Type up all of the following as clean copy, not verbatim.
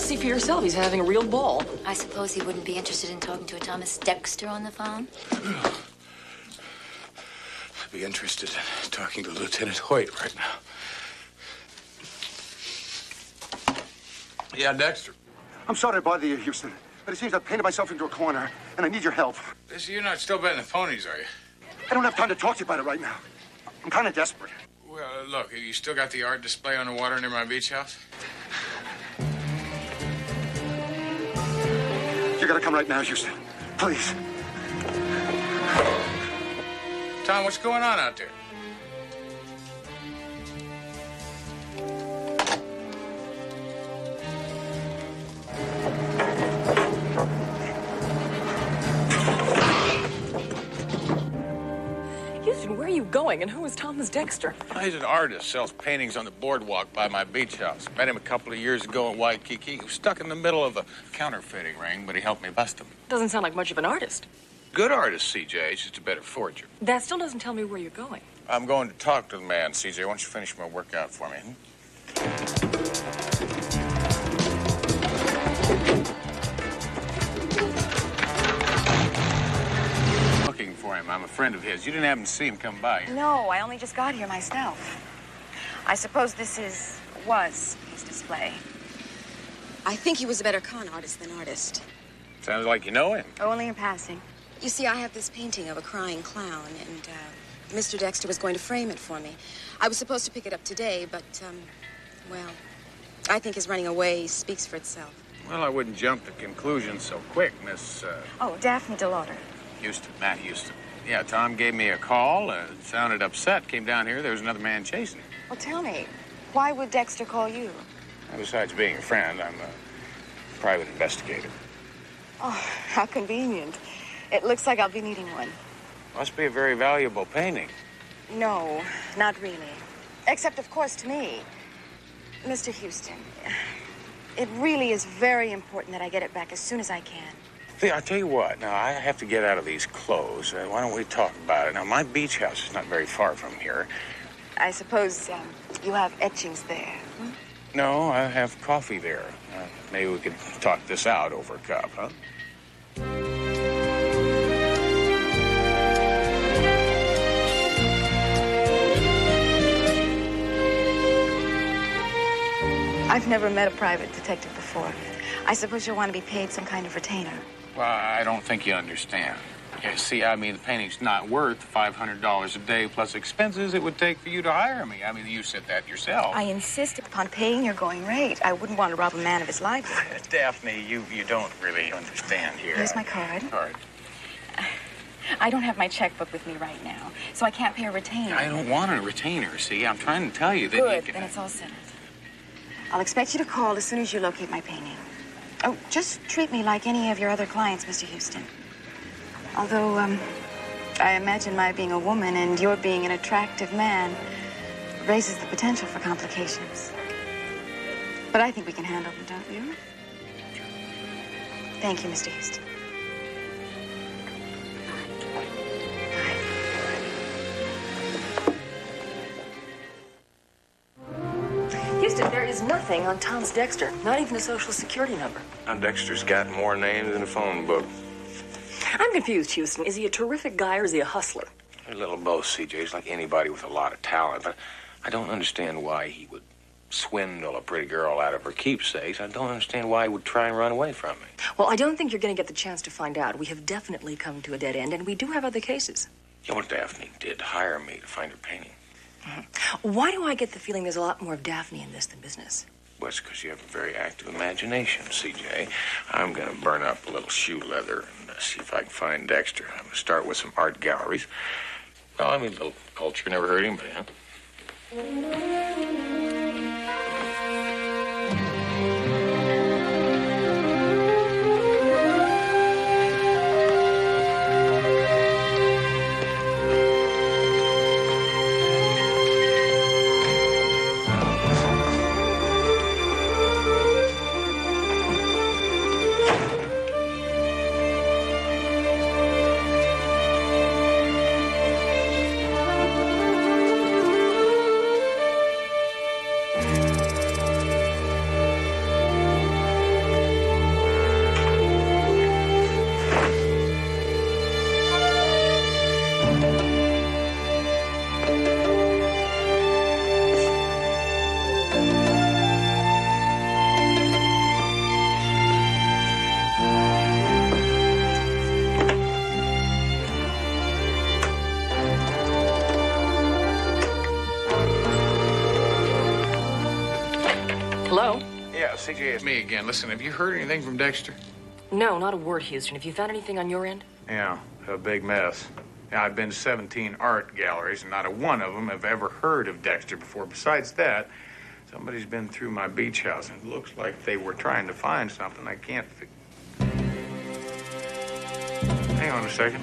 See for yourself, he's having a real ball. I suppose he wouldn't be interested in talking to a Thomas Dexter on the phone? I'd be interested in talking to Lieutenant Hoyt right now. Yeah, Dexter. I'm sorry to bother you, Houston, but it seems I've painted myself into a corner, and I need your help. So you're not still betting the phonies, are you? I don't have time to talk to you about it right now. I'm kind of desperate. Well, look, you still got the art display on the water near my beach house? You gotta come right now, Houston. Please. Tom, what's going on out there? Houston, where are you going, and who is Thomas Dexter? He's an artist, sells paintings on the boardwalk by my beach house. Met him a couple of years ago in Waikiki. He was stuck in the middle of a counterfeiting ring, but he helped me bust him. Doesn't sound like much of an artist. Good artist, CJ. He's just a better forger. That still doesn't tell me where you're going. I'm going to talk to the man, CJ. Why don't you finish my workout for me? Looking for him. I'm a friend of his. You didn't happen to see him come by here? No, I only just got here myself. I suppose this was his display. I think he was a better con artist than artist. Sounds like you know him. Only in passing. You see, I have this painting of a crying clown, and Mr. Dexter was going to frame it for me. I was supposed to pick it up today, but, well, I think his running away speaks for itself. Well, I wouldn't jump to conclusions so quick, Miss, Oh, Daphne DeLauder. Houston, Matt Houston. Yeah, Tom gave me a call, sounded upset, came down here, there was another man chasing him. Well, tell me, why would Dexter call you? Besides being a friend, I'm a private investigator. Oh, how convenient. It looks like I'll be needing one. Must be a very valuable painting. No, not really. Except, of course, to me. Mr. Houston, it really is very important that I get it back as soon as I can. See, I'll tell you what, now, I have to get out of these clothes. Why don't we talk about it? Now, my beach house is not very far from here. I suppose you have etchings there. Hmm? No, I have coffee there. Maybe we could talk this out over a cup, huh? I've never met a private detective before. I suppose you'll want to be paid some kind of retainer. Well, I don't think you understand. Yeah, see, I mean, the painting's not worth $500 a day plus expenses it would take for you to hire me. I mean, you said that yourself. I insist upon paying your going rate. I wouldn't want to rob a man of his livelihood. Daphne, you don't really understand here. Here's my card. Card. I don't have my checkbook with me right now, so I can't pay a retainer. I don't want a retainer, see? I'm trying to tell you that Good, you can... then it's all settled. I'll expect you to call as soon as you locate my painting. Oh, just treat me like any of your other clients, Mr. Houston. Although, I imagine my being a woman and your being an attractive man raises the potential for complications. But I think we can handle them, don't you? Thank you, Mr. Houston. Houston, there is nothing on Thomas Dexter, not even a social security number. Now, Dexter's got more names than a phone book. I'm confused, Houston. Is he a terrific guy or is he a hustler? A little both, CJ. He's like anybody with a lot of talent, but I don't understand why he would swindle a pretty girl out of her keepsakes. I don't understand why he would try and run away from me. Well, I don't think you're going to get the chance to find out. We have definitely come to a dead end, and we do have other cases. You know what Daphne did? Hire me to find her painting. Mm-hmm. Why do I get the feeling there's a lot more of Daphne in this than business? Well, it's because you have a very active imagination, CJ. I'm going to burn up a little shoe leather and see if I can find Dexter. I'm going to start with some art galleries. Well, I mean, a little culture never hurt anybody, huh? CJ, it's me again. Listen, have you heard anything from Dexter? No, not a word, Houston. Have you found anything on your end? Yeah, a big mess. Yeah, I've been to 17 art galleries, and not a one of them have ever heard of Dexter before. Besides that, somebody's been through my beach house, and it looks like they were trying to find something I can't Hang on a second.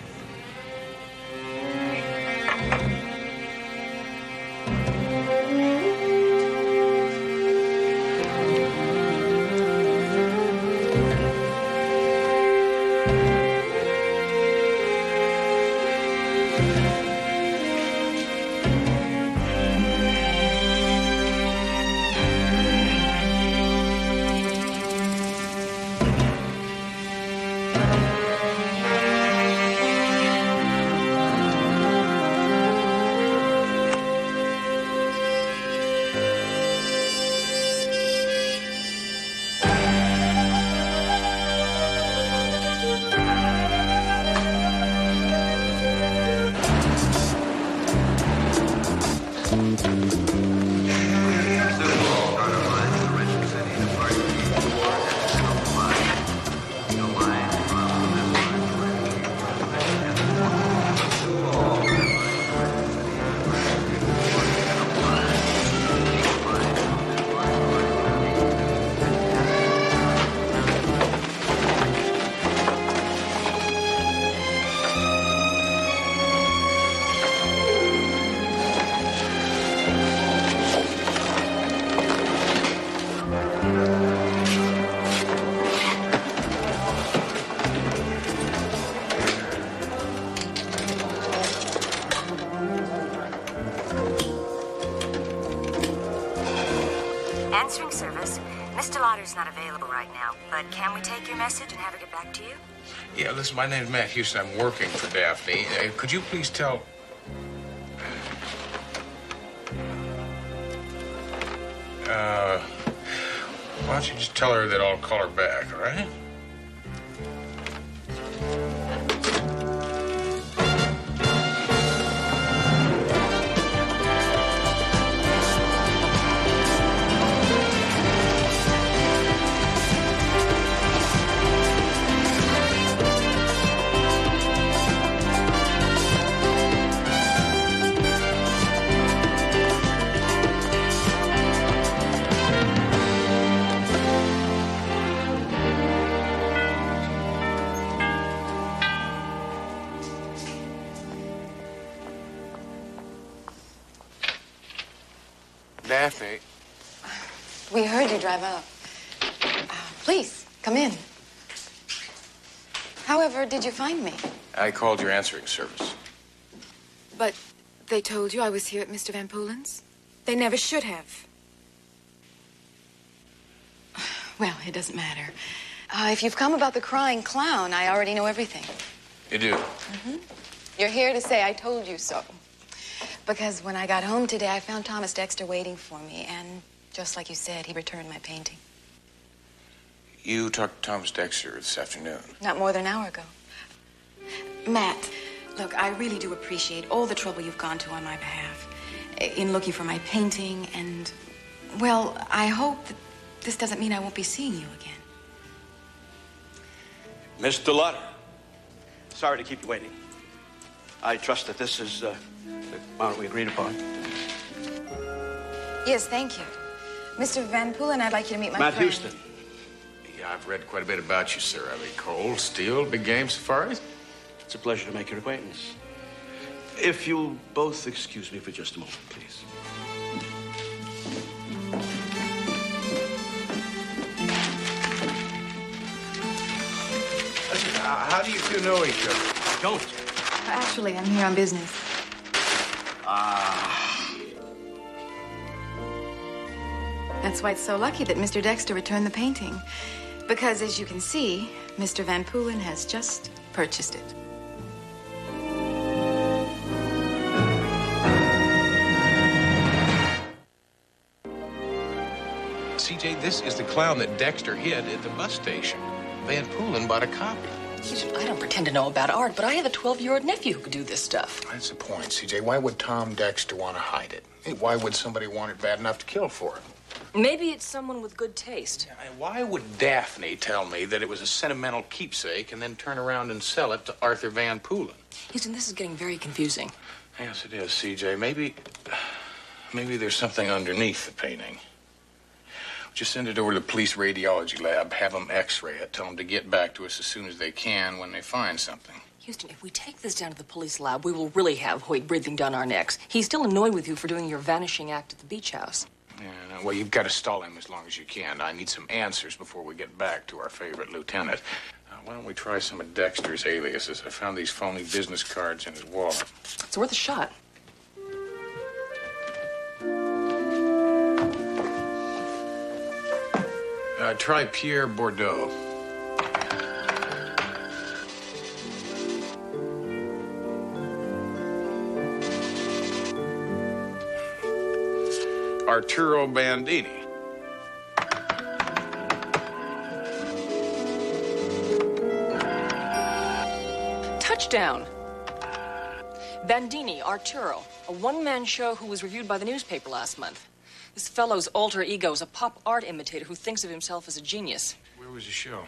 Answering service. Mr. Lauder's not available right now, but can we take your message and have her get back to you? Yeah, listen, my name's Matt Houston. I'm working for Daphne. Could you please tell... why don't you just tell her that I'll call her back, all right? Daphne. We heard you drive up. Please, come in. However, did you find me? I called your answering service. But they told you I was here at Mr. Van Poolen's? They never should have. Well, it doesn't matter. If you've come about the crying clown, I already know everything. You do? Mm-hmm. You're here to say I told you so. Because when I got home today, I found Thomas Dexter waiting for me, and just like you said, he returned my painting. You talked to Thomas Dexter this afternoon. Not more than an hour ago. Matt, look, I really do appreciate all the trouble you've gone to on my behalf in looking for my painting, and, well, I hope that this doesn't mean I won't be seeing you again. Mr. Lauder, sorry to keep you waiting. I trust that this is the amount we agreed upon. Yes, thank you. Mr. Van Poolen, I'd like you to meet my Matt friend. Houston. Yeah, I've read quite a bit about you, sir. I mean, cold, steel, big game safaris. It's a pleasure to make your acquaintance. If you'll both excuse me for just a moment, please. Listen, how do you two know each other? Don't. Actually, I'm here on business. That's why it's so lucky that Mr. Dexter returned the painting. Because, as you can see, Mr. Van Poolen has just purchased it. CJ, this is the clown that Dexter hid at the bus station. Van Poolen bought a copy. I don't pretend to know about art, but I have a 12-year-old nephew who could do this stuff. That's the point, CJ. Why would Tom Dexter want to hide it? Hey, why would somebody want it bad enough to kill for it? Maybe it's someone with good taste. Yeah, and why would Daphne tell me that it was a sentimental keepsake and then turn around and sell it to Arthur Van Poolen? Houston, this is getting very confusing. Yes, it is, CJ. Maybe there's something underneath the painting. Just send it over to the police radiology lab, have them x-ray it, tell them to get back to us as soon as they can when they find something. Houston, if we take this down to the police lab, we will really have Hoyt breathing down our necks. He's still annoyed with you for doing your vanishing act at the beach house. Yeah, well, you've got to stall him as long as you can. I need some answers before we get back to our favorite lieutenant. Why don't we try some of Dexter's aliases? I found these phony business cards in his wallet. It's worth a shot. Try Pierre Bordeaux. Arturo Bandini. Touchdown. Bandini, Arturo, a one-man show who was reviewed by the newspaper last month. This fellow's alter ego is a pop art imitator who thinks of himself as a genius. Where was the show?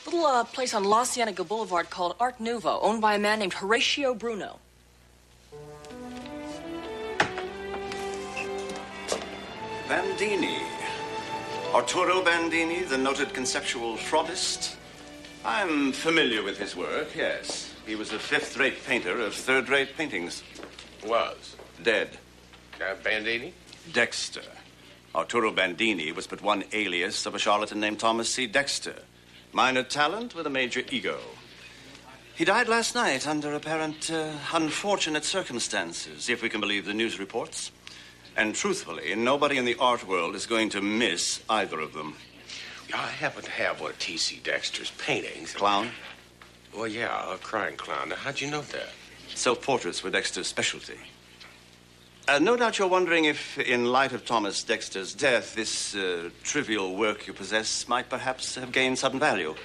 Little place on La Cienega Boulevard called Art Nouveau, owned by a man named Horatio Bruno. Bandini. Arturo Bandini, the noted conceptual fraudist. I'm familiar with his work, yes. He was a fifth-rate painter of third-rate paintings. Was. Dead. Bandini? Dexter. Arturo Bandini was but one alias of a charlatan named Thomas C. Dexter. Minor talent with a major ego. He died last night under apparent unfortunate circumstances, if we can believe the news reports. And truthfully, nobody in the art world is going to miss either of them. I happen to have one of T.C. Dexter's paintings. Clown? Well, yeah, a crying clown. Now, how'd you know that? Self-portraits were Dexter's specialty. No doubt you're wondering if, in light of Thomas Dexter's death, this trivial work you possess might perhaps have gained sudden value.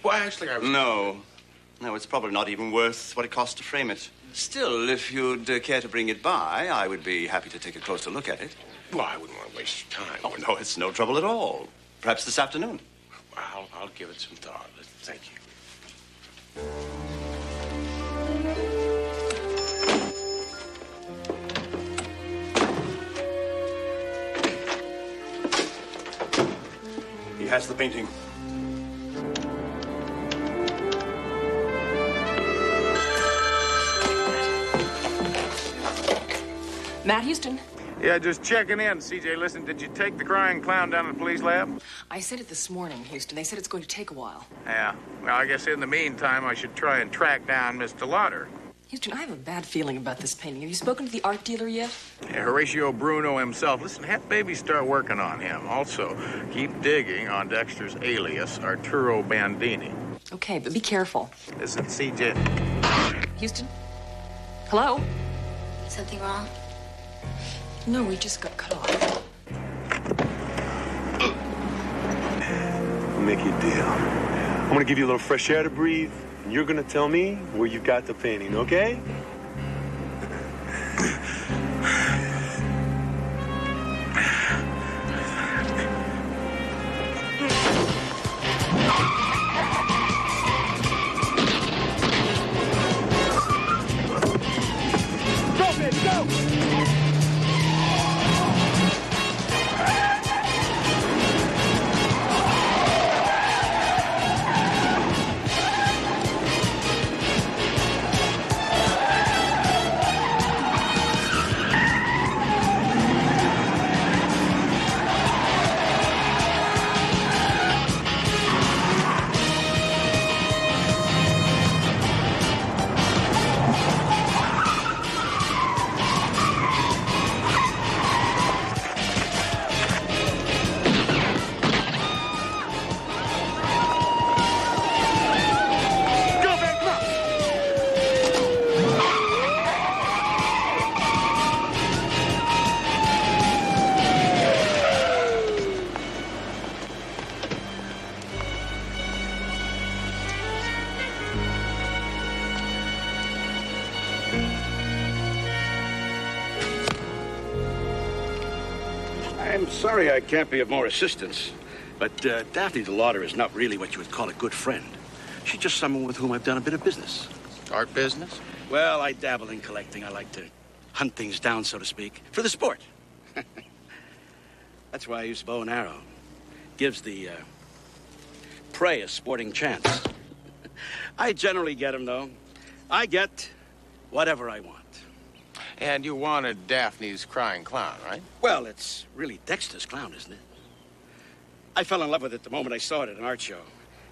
Well, actually, I was... No, it's probably not even worth what it costs to frame it. Still, if you'd care to bring it by, I would be happy to take a closer look at it. Well, I wouldn't want to waste your time. Oh, no, it's no trouble at all. Perhaps this afternoon. I'll give it some thought. Thank you. He has the painting. Matt Houston. Yeah, just checking in. CJ, listen, did you take the crying clown down to the police lab? I sent it this morning, Houston. They said it's going to take a while. Yeah. Well, I guess in the meantime, I should try and track down Mr. Lauder. Houston, I have a bad feeling about this painting. Have you spoken to the art dealer yet? Yeah, Horatio Bruno himself. Listen, have baby start working on him. Also, keep digging on Dexter's alias, Arturo Bandini. Okay, but be careful. Listen, CJ. Houston? Hello? Something wrong? No, we just got cut off. I'll make you a deal. I'm gonna give you a little fresh air to breathe, and you're gonna tell me where you got the painting, okay? Go, baby, go! Sorry I can't be of more assistance, but Daphne the Lauder is not really what you would call a good friend. She's just someone with whom I've done a bit of business. Art business? Well, I dabble in collecting. I like to hunt things down, so to speak, for the sport. That's why I use bow and arrow. Gives the prey a sporting chance. I generally get them, though. I get whatever I want. And you wanted Daphne's crying clown, right? Well, it's really Dexter's clown, isn't it? I fell in love with it the moment I saw it at an art show.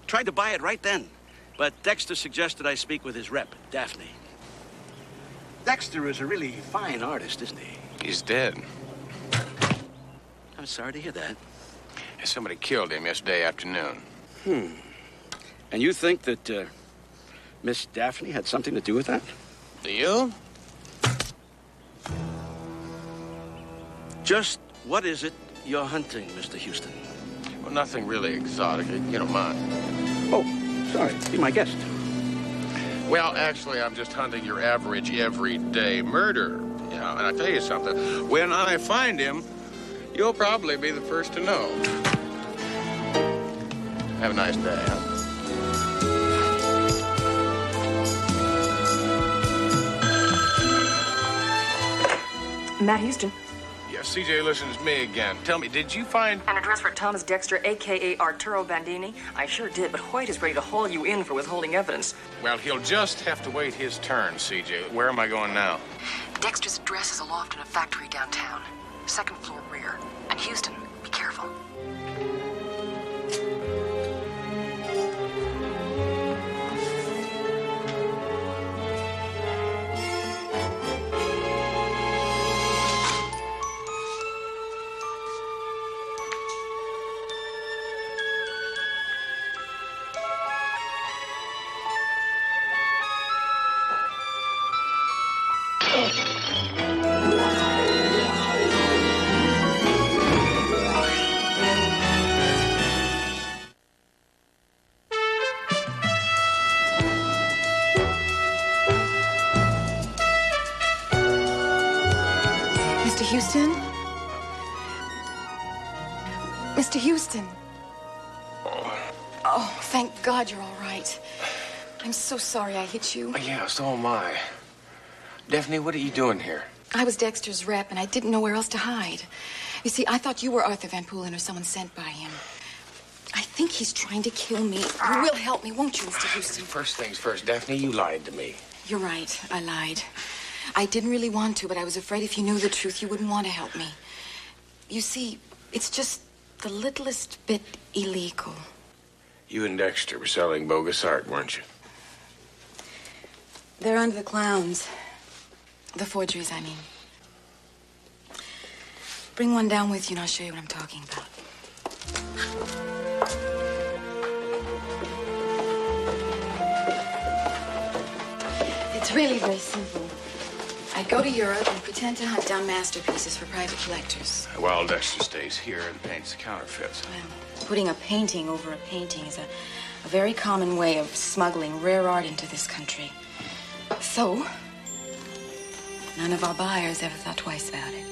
Tried to buy it right then, but Dexter suggested I speak with his rep, Daphne. Dexter is a really fine artist, isn't he? He's dead. I'm sorry to hear that. Somebody killed him yesterday afternoon. And you think that Miss Daphne had something to do with that? Do you? Just what is it you're hunting, Mr. Houston? Well, nothing really exotic. You don't mind. Oh, sorry. Be my guest. Well, actually, I'm just hunting your average everyday murder. Yeah, and I tell you something. When I find him, you'll probably be the first to know. Have a nice day, huh? Matt Houston. Yes, CJ, listen, it's me again. Tell me, did you find An address for Thomas Dexter, a.k.a. Arturo Bandini? I sure did, but White is ready to haul you in for withholding evidence. Well, he'll just have to wait his turn, CJ. Where am I going now? Dexter's address is a loft in a factory downtown. Second floor rear. And Houston, be careful. Houston? Mr. Houston. Oh, thank God you're all right. I'm so sorry I hit you. Yeah, so am I. Daphne, what are you doing here? I was Dexter's rep, and I didn't know where else to hide. You see, I thought you were Arthur Van Poolen or someone sent by him. I think he's trying to kill me. You will help me, won't you, Mr. Houston? First things first, Daphne, you lied to me. You're right. I lied. I didn't really want to, but I was afraid if you knew the truth, you wouldn't want to help me. You see, it's just the littlest bit illegal. You and Dexter were selling bogus art, weren't you? They're under the clowns. The forgeries, I mean. Bring one down with you and I'll show you what I'm talking about. It's really very simple. I go to Europe and pretend to hunt down masterpieces for private collectors. While Dexter stays here and paints the counterfeits. Well, putting a painting over a painting is a very common way of smuggling rare art into this country. So, none of our buyers ever thought twice about it.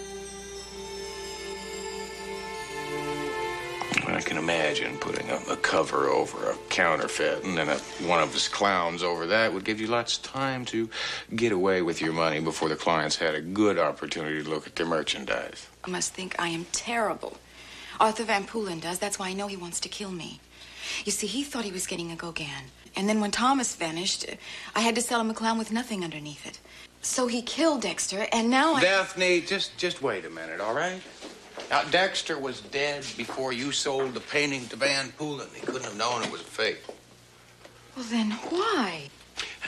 I can imagine putting a cover over a counterfeit and then one of his clowns over that would give you lots of time to get away with your money before the clients had a good opportunity to look at their merchandise. I must think I am terrible. Arthur Van Poolen does. That's why I know he wants to kill me. You see, he thought he was getting a Gauguin. And then when Thomas vanished, I had to sell him a clown with nothing underneath it. So he killed Dexter, and now Daphne, just wait a minute, all right? Now, Dexter was dead before you sold the painting to Van Poolen. He couldn't have known it was a fake. Well, then why?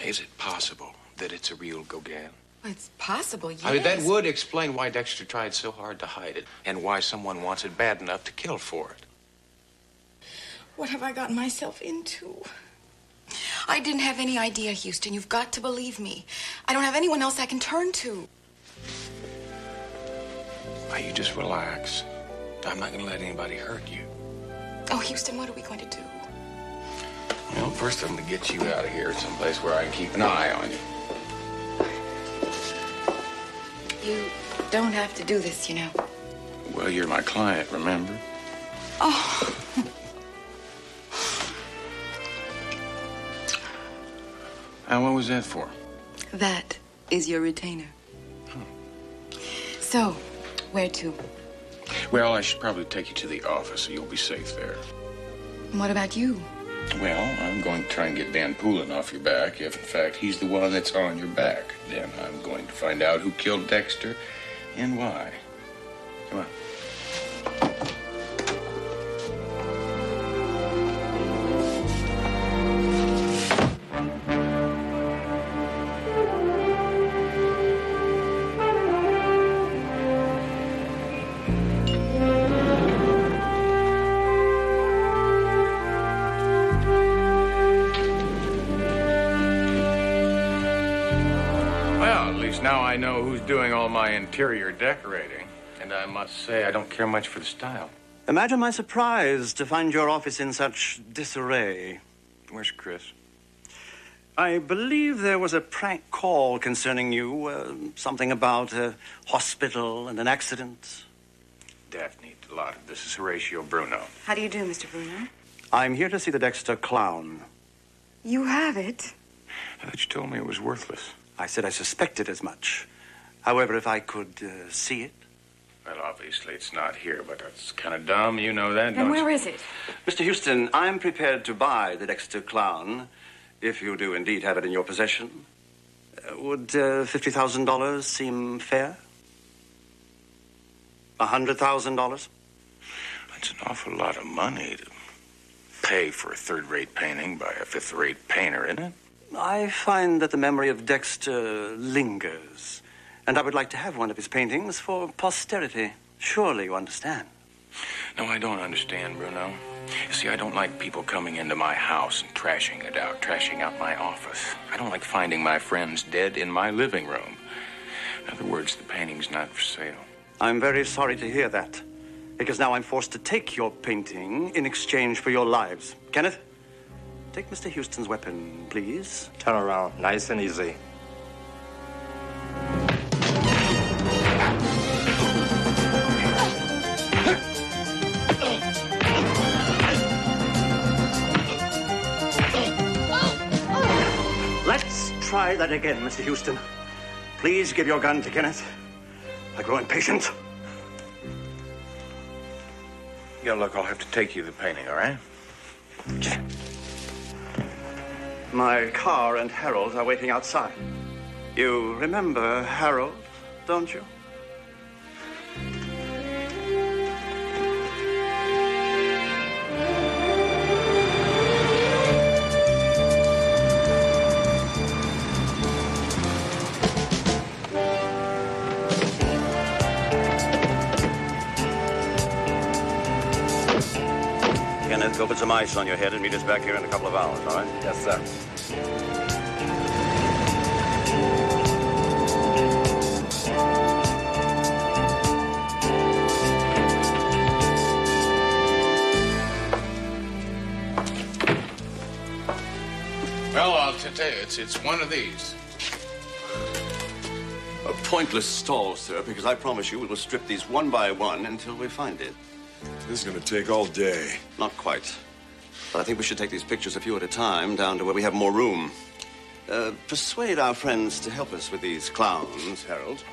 Is it possible that it's a real Gauguin? Well, it's possible, yes. I mean, that would explain why Dexter tried so hard to hide it and why someone wants it bad enough to kill for it. What have I gotten myself into? I didn't have any idea, Houston. You've got to believe me. I don't have anyone else I can turn to. Now, you just relax. I'm not going to let anybody hurt you. Oh, Houston, what are we going to do? Well, first I'm going to get you out of here someplace where I can keep an eye on you. You don't have to do this, you know. Well, you're my client, remember? Oh. And what was that for? That is your retainer. So, where to? Well, I should probably take you to the office so you'll be safe there. And what about you? Well, I'm going to try and get Dan Poulin off your back. If, in fact, he's the one that's on your back, then I'm going to find out who killed Dexter and why. Come on. Now I know who's doing all my interior decorating. And I must say, I don't care much for the style. Imagine my surprise to find your office in such disarray. Where's Chris? I believe there was a prank call concerning you. Something about a hospital and an accident. Daphne Delata, this is Horatio Bruno. How do you do, Mr. Bruno? I'm here to see the Dexter clown. You have it? I thought you told me it was worthless. I said I suspected as much. However, if I could see it. Well, obviously it's not here, but that's kind of dumb. You know that, don't And where you? is it? Mr. Houston, I'm prepared to buy the Dexter clown, if you do indeed have it in your possession. Would $50,000 seem fair? $100,000? That's an awful lot of money to pay for a third-rate painting by a fifth-rate painter, isn't it? I find that the memory of Dexter lingers, and I would like to have one of his paintings for posterity. Surely you understand. No, I don't understand, Bruno. You see, I don't like people coming into my house and trashing it out, trashing out my office. I don't like finding my friends dead in my living room. In other words, the painting's not for sale. I'm very sorry to hear that, because now I'm forced to take your painting in exchange for your lives. Kenneth? Take Mr. Houston's weapon, please. Turn around, nice and easy. Let's try that again, Mr. Houston. Please give your gun to Kenneth. I grow impatient. Yeah, look, I'll have to take you the painting, all right? My car and Harold are waiting outside. You remember Harold, don't you? Kenneth, go put some ice on your head and meet us back here in a couple of hours, all right? Yes, sir. Well, I'll tell you, it's one of these. A pointless stall, sir, because I promise you we will strip these one by one until we find it. This is going to take all day. Not quite. But I think we should take these pictures a few at a time down to where we have more room. Persuade our friends to help us with these clowns, Harold.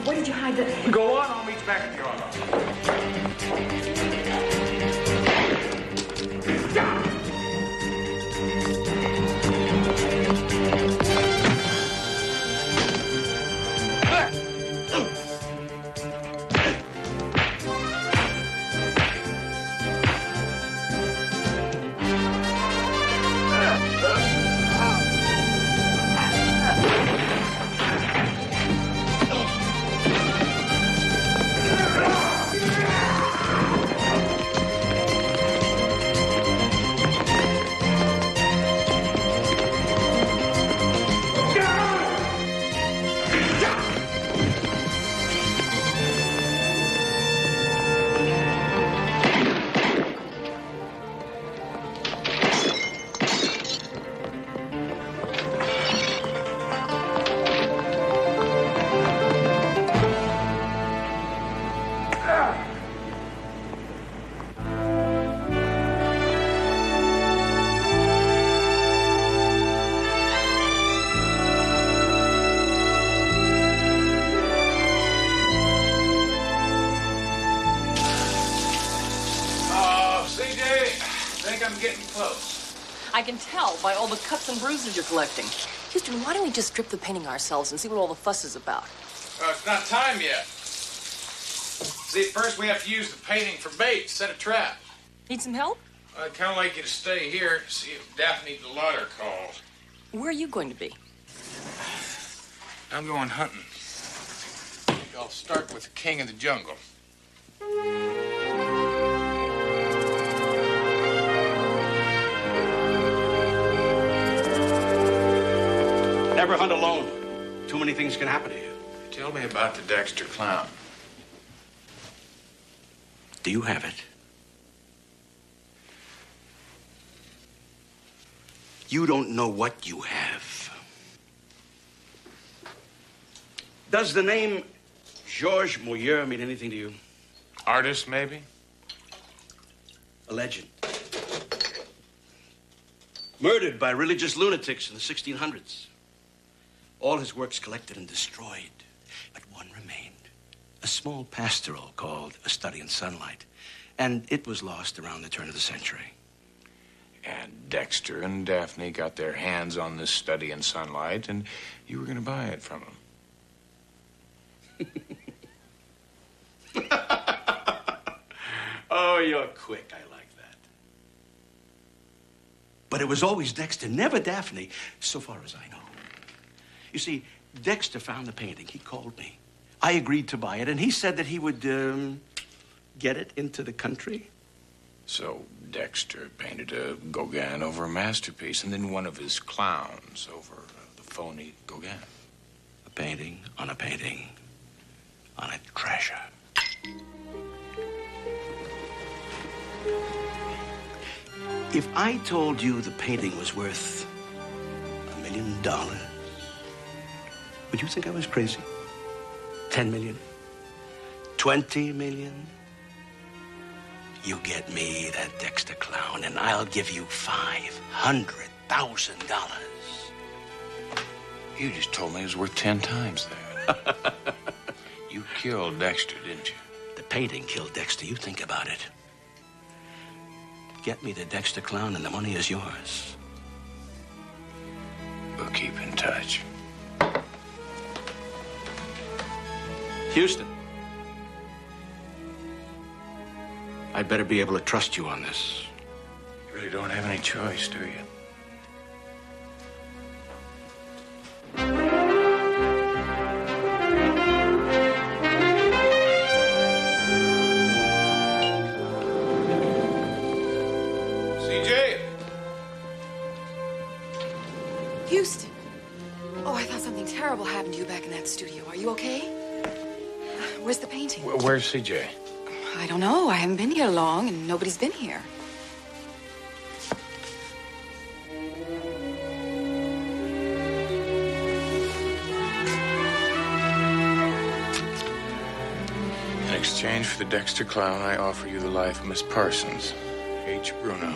Where did you hide the... Go on, I'll meet you back at the office. think I'm getting close. I can tell by all the cuts and bruises you're collecting. Houston, why don't we just strip the painting ourselves and see what all the fuss is about? It's not time yet. See, first we have to use the painting for bait, set a trap. Need some help? I'd kind of like you to stay here, see if Daphne Delauder calls. Where are you going to be? I'm going hunting. I'll start with the king of the jungle. Never hunt alone. Too many things can happen to you. Tell me about the Dexter clown. Do you have it? You don't know what you have. Does the name Georges Moyer mean anything to you? Artist, maybe? A legend. Murdered by religious lunatics in the 1600s. All his works collected and destroyed. But one remained. A small pastoral called A Study in Sunlight. And it was lost around the turn of the century. And Dexter and Daphne got their hands on this Study in Sunlight, and you were going to buy it from them. Oh, you're quick. I like that. But it was always Dexter, never Daphne, so far as I know. You see, Dexter found the painting. He called me. I agreed to buy it, and he said that he would get it into the country. So Dexter painted a Gauguin over a masterpiece, and then one of his clowns over the phony Gauguin. A painting on a painting on a treasure. If I told you the painting was worth $1 million, would you think I was crazy? 10 million? 20 million? You get me that Dexter clown, and I'll give you $500,000. You just told me it was worth 10 times that. You killed Dexter, didn't you? The painting killed Dexter. You think about it. Get me the Dexter clown, and the money is yours. We'll keep in touch. Houston. I'd better be able to trust you on this. You really don't have any choice, do you? CJ? Houston. Oh, I thought something terrible happened to you back in that studio. Are you okay? Where's the painting? Where's CJ? I don't know. I haven't been here long, and nobody's been here. In exchange for the Dexter clown, I offer you the life of Miss Parsons. H. Bruno.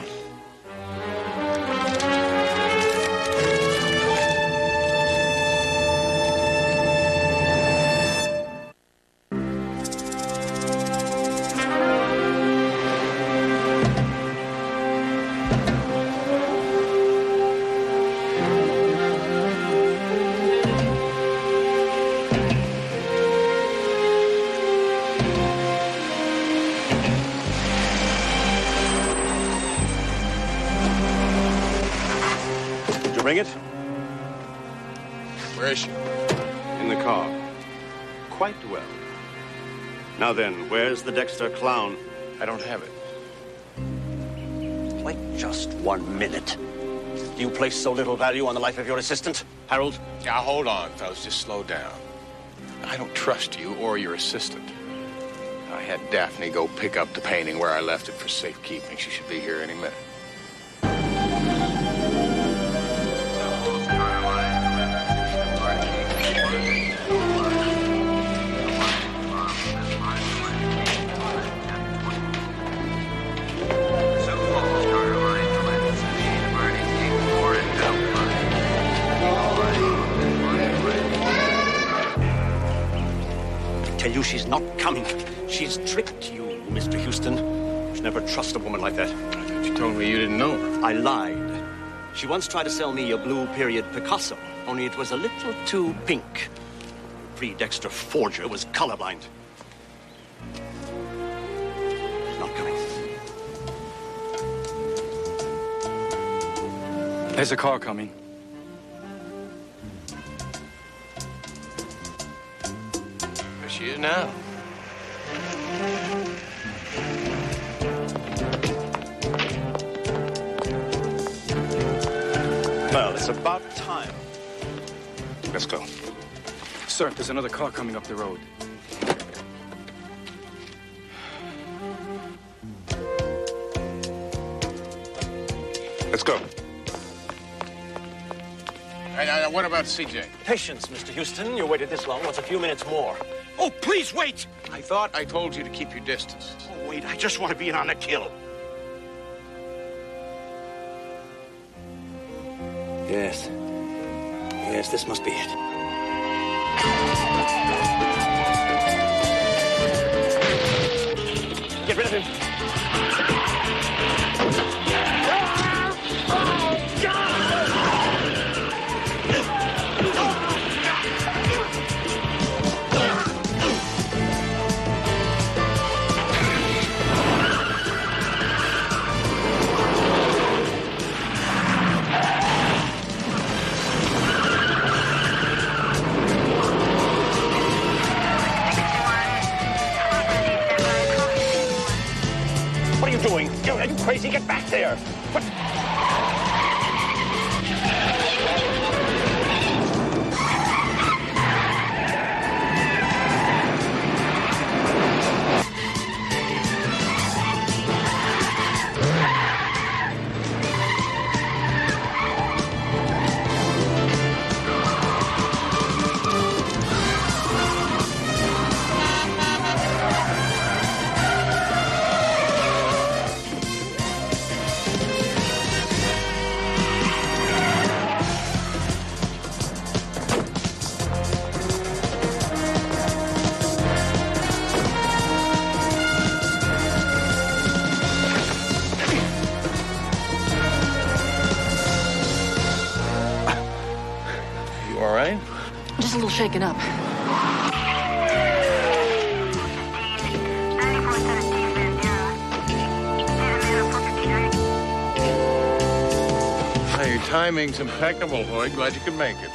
Bring it? Where is she? In the car. Quite well. Now then, where's the Dexter clown? I don't have it. Wait just 1 minute. Do you place so little value on the life of your assistant, Harold? Now, hold on, fellas. Just slow down. I don't trust you or your assistant. I had Daphne go pick up the painting where I left it for safekeeping. She should be here any minute. Tell you she's not coming. She's tricked you, Mr. Houston. You should never trust a woman like that. I thought you just told me you didn't know her. I lied. She once tried to sell me a blue period Picasso, only it was a little too pink. Dexter forger was colorblind. Not coming. There's a car coming. There she is now. Well, it's about time. Let's go. Sir, there's another car coming up the road. Let's go. What about CJ? Patience, Mr. Houston. You waited this long. What's a few minutes more? Oh, please wait! I thought I told you to keep your distance. Oh, wait, I just want to be in on the kill. Yes. Yes, this must be it. Get rid of him. What are you doing? Are you crazy? Get back there! What? Just a little shaken up. Hey, your timing's impeccable, Hoy. Glad you could make it.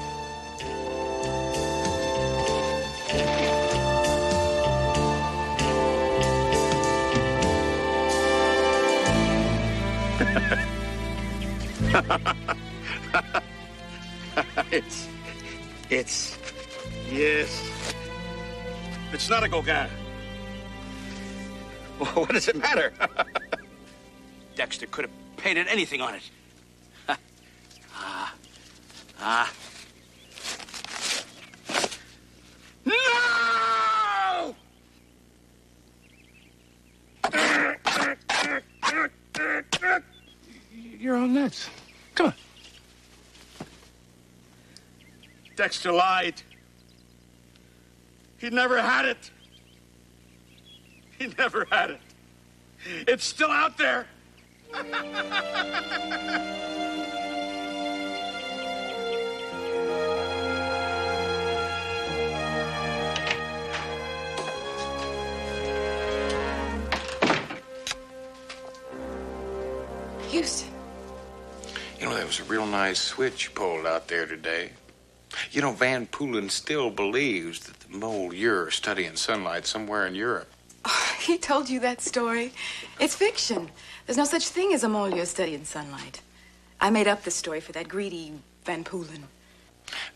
Yes. It's not a Gauguin. What does it matter? Dexter could have painted anything on it. No! You're all nuts. Come on. Dexter lied. He never had it. He never had it. It's still out there. Houston. You know, that was a real nice switch you pulled out there today. You know, Van Poolen still believes that the mole you're studying sunlight somewhere in Europe. Oh, he told you that story. It's fiction. There's no such thing as a mole studying sunlight. I made up the story for that greedy Van Poolen.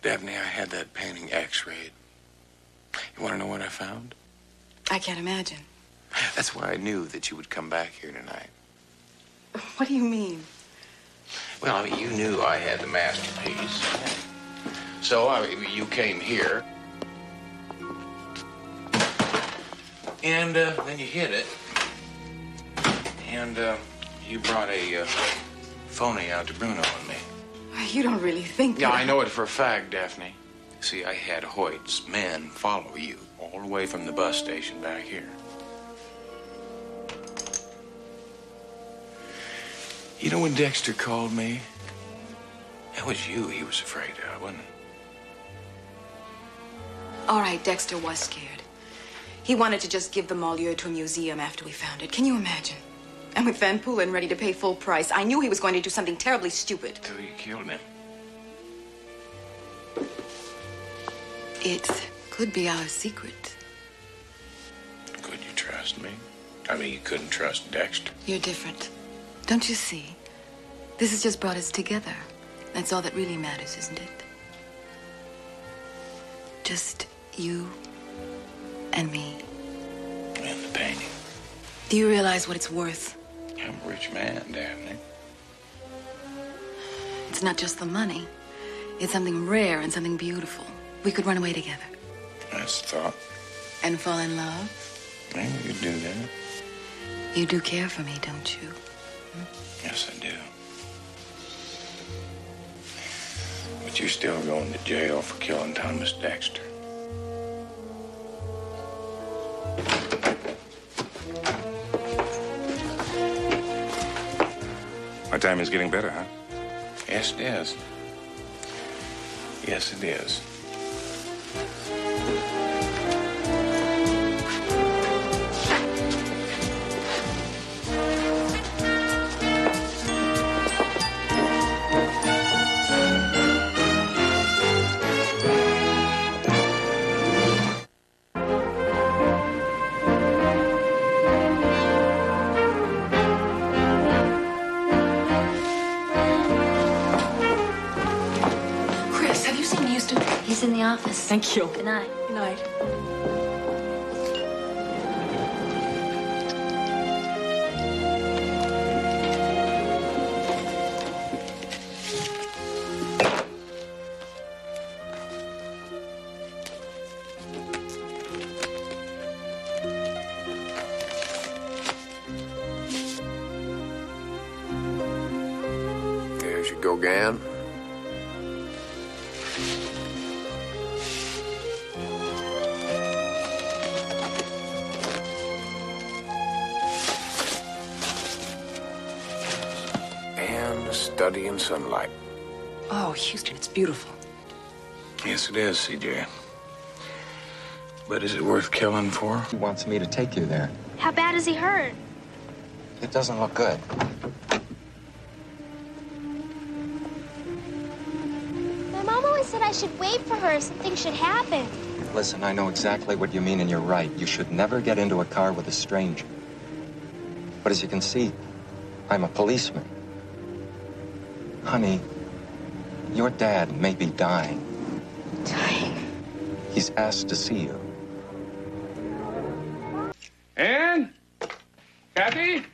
Daphne, I had that painting x-rayed. You want to know what I found? I can't imagine. That's why I knew that you would come back here tonight. What do you mean? Well, I mean, you knew I had the masterpiece. So, you came here. And then you hid it. And you brought a phony out to Bruno and me. You don't really think Yeah, that I know it for a fact, Daphne. See, I had Hoyt's men follow you all the way from the bus station back here. You know when Dexter called me? That was you he was afraid of, wasn't it? All right, Dexter was scared. He wanted to just give the Moliere to a museum after we found it. Can you imagine? And with Van Poolen ready to pay full price, I knew he was going to do something terribly stupid. So you killed him. It could be our secret. Could you trust me? I mean, you couldn't trust Dexter. You're different. Don't you see? This has just brought us together. That's all that really matters, isn't it? Just you and me. And the painting. Do you realize what it's worth? I'm a rich man, Daphne. It's not just the money. It's something rare and something beautiful. We could run away together. That's the thought. And fall in love? Maybe you do that. You do care for me, don't you? Yes, I do. But you're still going to jail for killing Thomas Dexter. My time is getting better, huh? Yes, it is. Yes, it is. He's in the office. Thank you. Good night. Good night. There's your Gauguin. Study in sunlight. Oh, Houston, it's beautiful. Yes, it is, CJ. But is it worth killing for? He wants me to take you there. How bad is he hurt? It doesn't look good. My mom always said I should wait for her if something should happen. Listen, I know exactly what you mean, and you're right. You should never get into a car with a stranger. But as you can see, I'm a policeman. Honey, your dad may be dying. Dying? He's asked to see you. Ann? Kathy?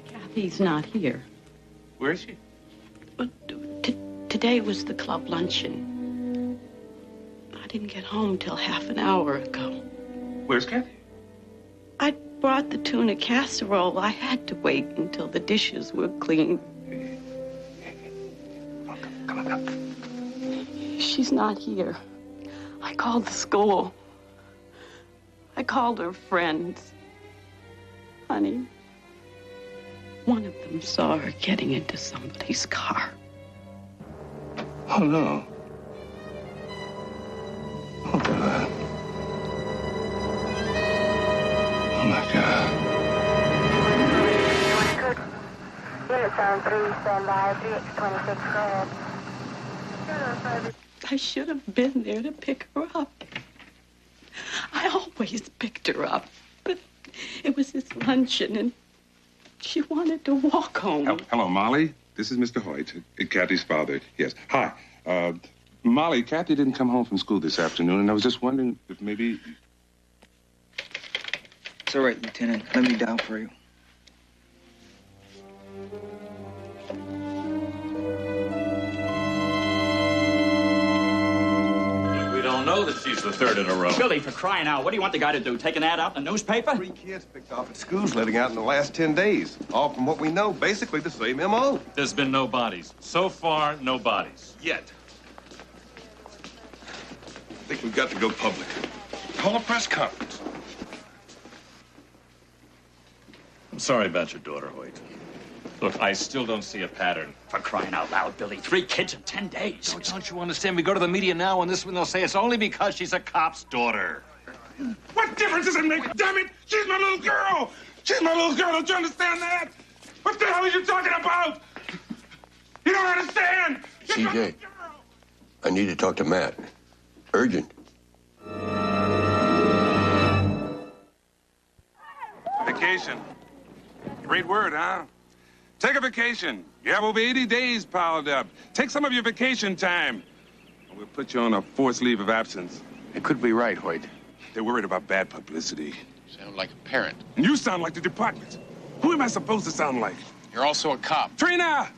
Kathy's not here. Where is she? Today was the club luncheon. I didn't get home till half an hour ago. Where's Kathy? I brought the tuna casserole. I had to wait until the dishes were clean. Come on. She's not here. I called the school. I called her friends. Honey, one of them saw her getting into somebody's car. Oh, no. Oh, God. Oh, my God. Unit zone 3, stand by, 3X26, go ahead. I should have been there to pick her up. I always picked her up, but it was this luncheon, and she wanted to walk home. Hello, Molly. This is Mr. Hoyt, Kathy's father. Yes. Hi. Molly, Kathy didn't come home from school this afternoon, and I was just wondering if maybe... It's all right, Lieutenant. Let me down for you. We don't know that she's the third in a row. Billy, for crying out, what do you want the guy to do? Take an ad out in the newspaper? 3 kids picked off at schools letting out in the last 10 days. All from what we know, basically the same M.O. There's been no bodies. So far, no bodies. Yet. I think we've got to go public. Call a press conference. I'm sorry about your daughter, Hoyt. Look, I still don't see a pattern. For crying out loud, Billy. 3 kids in 10 days. Don't you understand? We go to the media now, and this one they'll say it's only because she's a cop's daughter. What difference does it make? Damn it! She's my little girl! She's my little girl, don't you understand that? What the hell are you talking about? You don't understand! CJ, I need to talk to Matt. Urgent. Vacation. Great word, huh? Take a vacation. You have over 80 days piled up. Take some of your vacation time. We'll put you on a forced leave of absence. It could be right, Hoyt. They're worried about bad publicity. Sound like a parent. And you sound like the department. Who am I supposed to sound like? You're also a cop. Trina!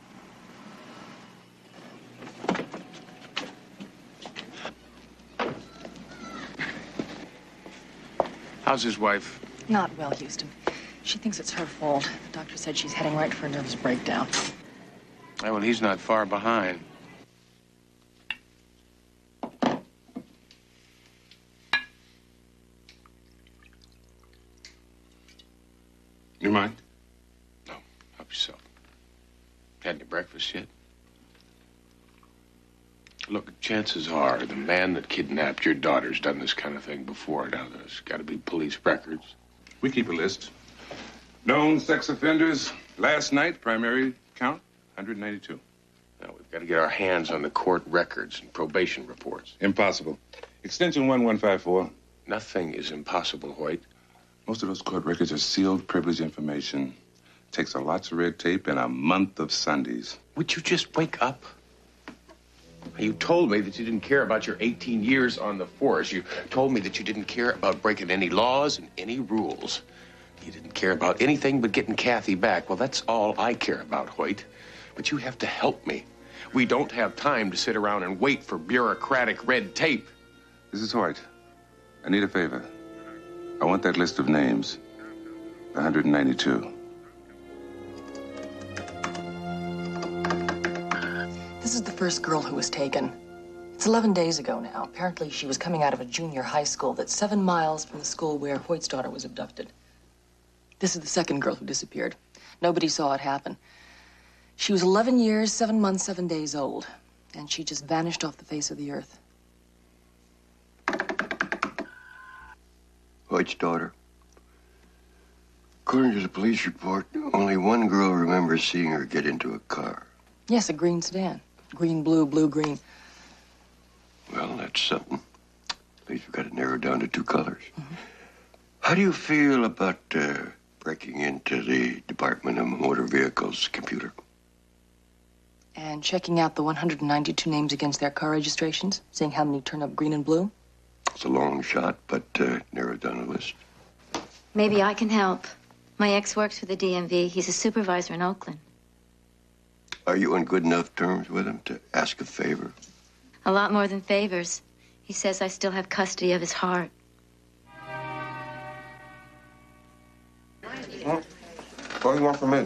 How's his wife? Not well, Houston. She thinks it's her fault. The doctor said she's heading right for a nervous breakdown. Oh, well, he's not far behind. You mind? No, help yourself. Had any breakfast yet? Look, chances are the man that kidnapped your daughter's done this kind of thing before. Now, there's got to be police records. We keep a list. Known sex offenders. Last night, primary count, 192. Now, we've got to get our hands on the court records and probation reports. Impossible. Extension 1154. Nothing is impossible, Hoyt. Most of those court records are sealed, privileged information. Takes a lots of red tape and a month of Sundays. Would you just wake up? You told me that you didn't care about your 18 years on the force. You told me that you didn't care about breaking any laws and any rules. You didn't care about anything but getting Kathy back. Well, that's all I care about, Hoyt. But you have to help me. We don't have time to sit around and wait for bureaucratic red tape. Mrs. Hoyt, I need a favor. I want that list of names. 192. This is the first girl who was taken. It's 11 days ago now. Apparently, she was coming out of a junior high school that's 7 miles from the school where Hoyt's daughter was abducted. This is the second girl who disappeared. Nobody saw it happen. She was 11 years, 7 months, 7 days old, and she just vanished off the face of the earth. Hoyt's daughter. According to the police report, only one girl remembers seeing her get into a car. Yes, a green sedan. Green, blue, blue, green. Well, that's something. At least we've got it narrowed down to 2 colors. How do you feel about breaking into the Department of Motor Vehicles computer? And checking out the 192 names against their car registrations, seeing how many turn up green and blue? It's a long shot, but narrowed down the list. Maybe I can help. My ex works for the DMV. He's a supervisor in Oakland. Are you on good enough terms with him to ask a favor? A lot more than favors. He says I still have custody of his heart. What do you want from me?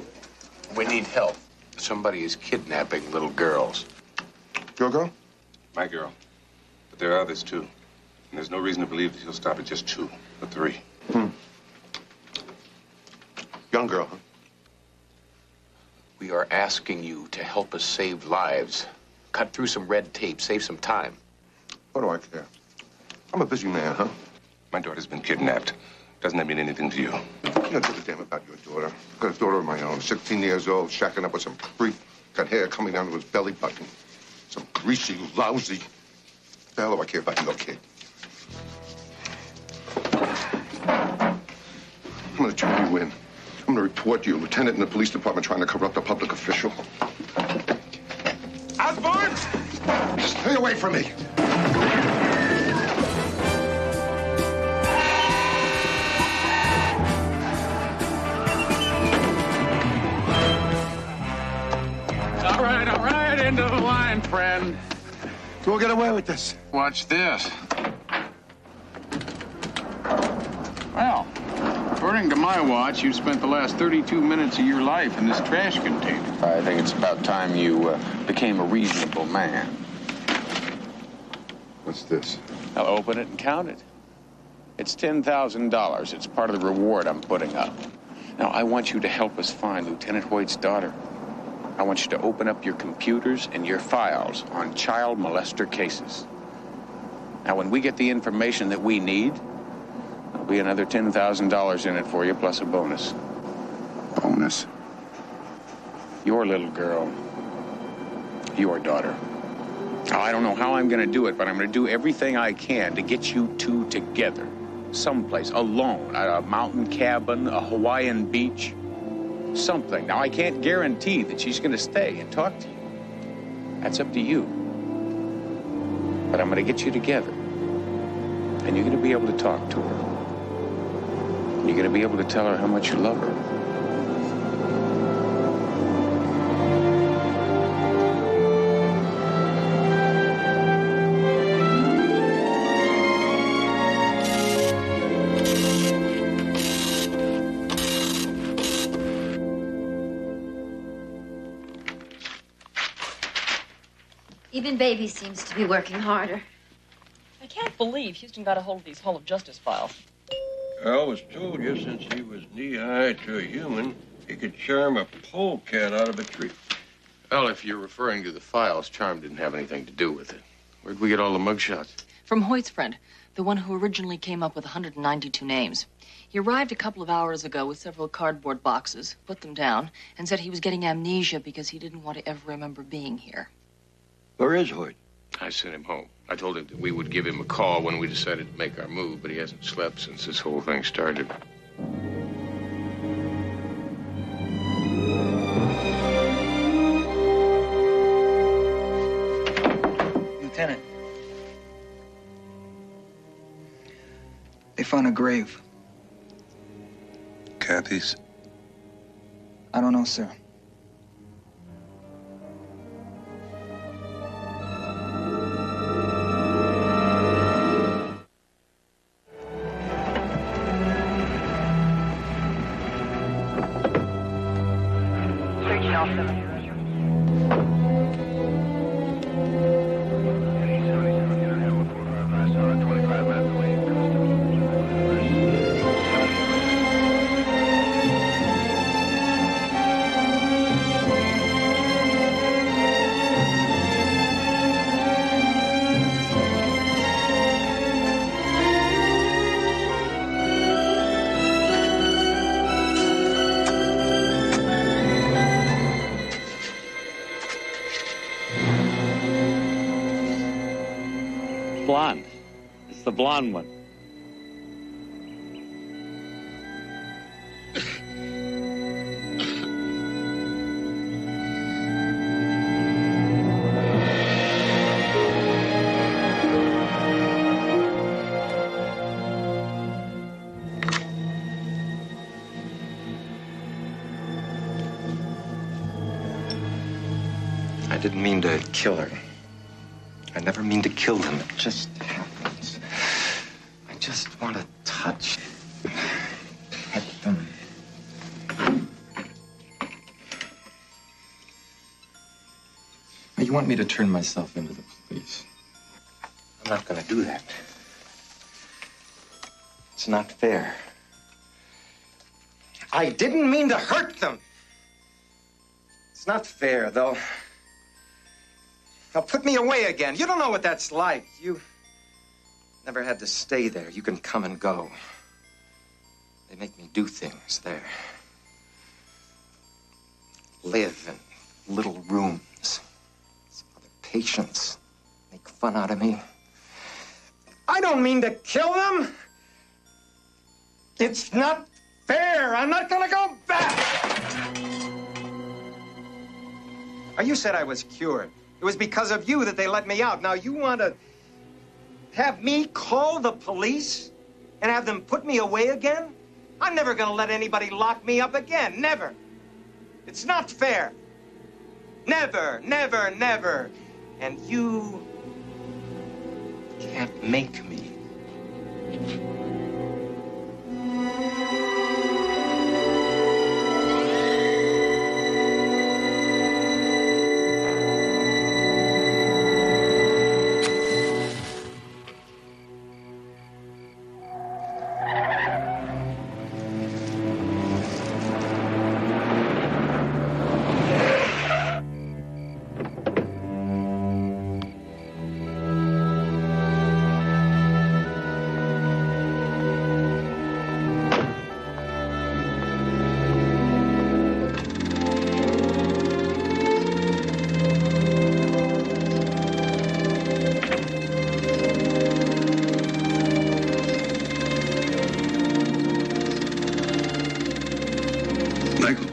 We need help. Somebody is kidnapping little girls. Your girl? My girl. But there are others, too. And there's no reason to believe that he'll stop at just 2 or 3. Young girl, huh? We are asking you to help us save lives. Cut through some red tape, save some time. What do I care? I'm a busy man, huh? My daughter's been kidnapped. Doesn't that mean anything to you? You don't give a damn about your daughter. I've got a daughter of my own, 16 years old, shacking up with some creep. Got hair coming down to his belly button. Some greasy, lousy. What the hell do I care about your kid? I'm gonna turn you in. I'm gonna report you, lieutenant in the police department trying to corrupt a public official. Osborne! Stay away from me! All right, into the line, friend. We'll get away with this. Watch this. Well, according to my watch, you've spent the last 32 minutes of your life in this trash container. I think it's about time you became a reasonable man. What's this? I'll open it and count it. It's $10,000. It's part of the reward I'm putting up. Now, I want you to help us find Lieutenant Hoyt's daughter. I want you to open up your computers and your files on child molester cases. Now, when we get the information that we need, there'll be another $10,000 in it for you, plus a bonus. Bonus? Your little girl. Your daughter. Now, I don't know how I'm going to do it, but I'm going to do everything I can to get you two together. Someplace, alone, at a mountain cabin, a Hawaiian beach, something. Now, I can't guarantee that she's going to stay and talk to you. That's up to you. But I'm going to get you together. And you're going to be able to talk to her. You're going to be able to tell her how much you love her. Even Baby seems to be working harder. I can't believe Houston got a hold of these Hall of Justice files. I always told you since he was knee-high to a human, he could charm a polecat out of a tree. Well, if you're referring to the files, charm didn't have anything to do with it. Where'd we get all the mugshots? From Hoyt's friend, the one who originally came up with 192 names. He arrived a couple of hours ago with several cardboard boxes, put them down, and said he was getting amnesia because he didn't want to ever remember being here. Where is Hoyt? I sent him home. I told him that we would give him a call when we decided to make our move, but he hasn't slept since this whole thing started. Lieutenant. They found a grave. Kathy's? I don't know, sir. Blonde. It's the blonde one. I didn't mean to kill her. I never mean to kill them. It just happens. I just want to touch, pet them. Now, you want me to turn myself into the police? I'm not going to do that. It's not fair. I didn't mean to hurt them. It's not fair, though. Now, put me away again. You don't know what that's like. You never had to stay there. You can come and go. They make me do things there. Live in little rooms. Other patients make fun out of me. I don't mean to kill them. It's not fair. I'm not gonna go back. Now, you said I was cured. It was because of you that they let me out. Now, you want to have me call the police and have them put me away again? I'm never going to let anybody lock me up again. Never. It's not fair. Never, never, never. And you can't make me. Michael.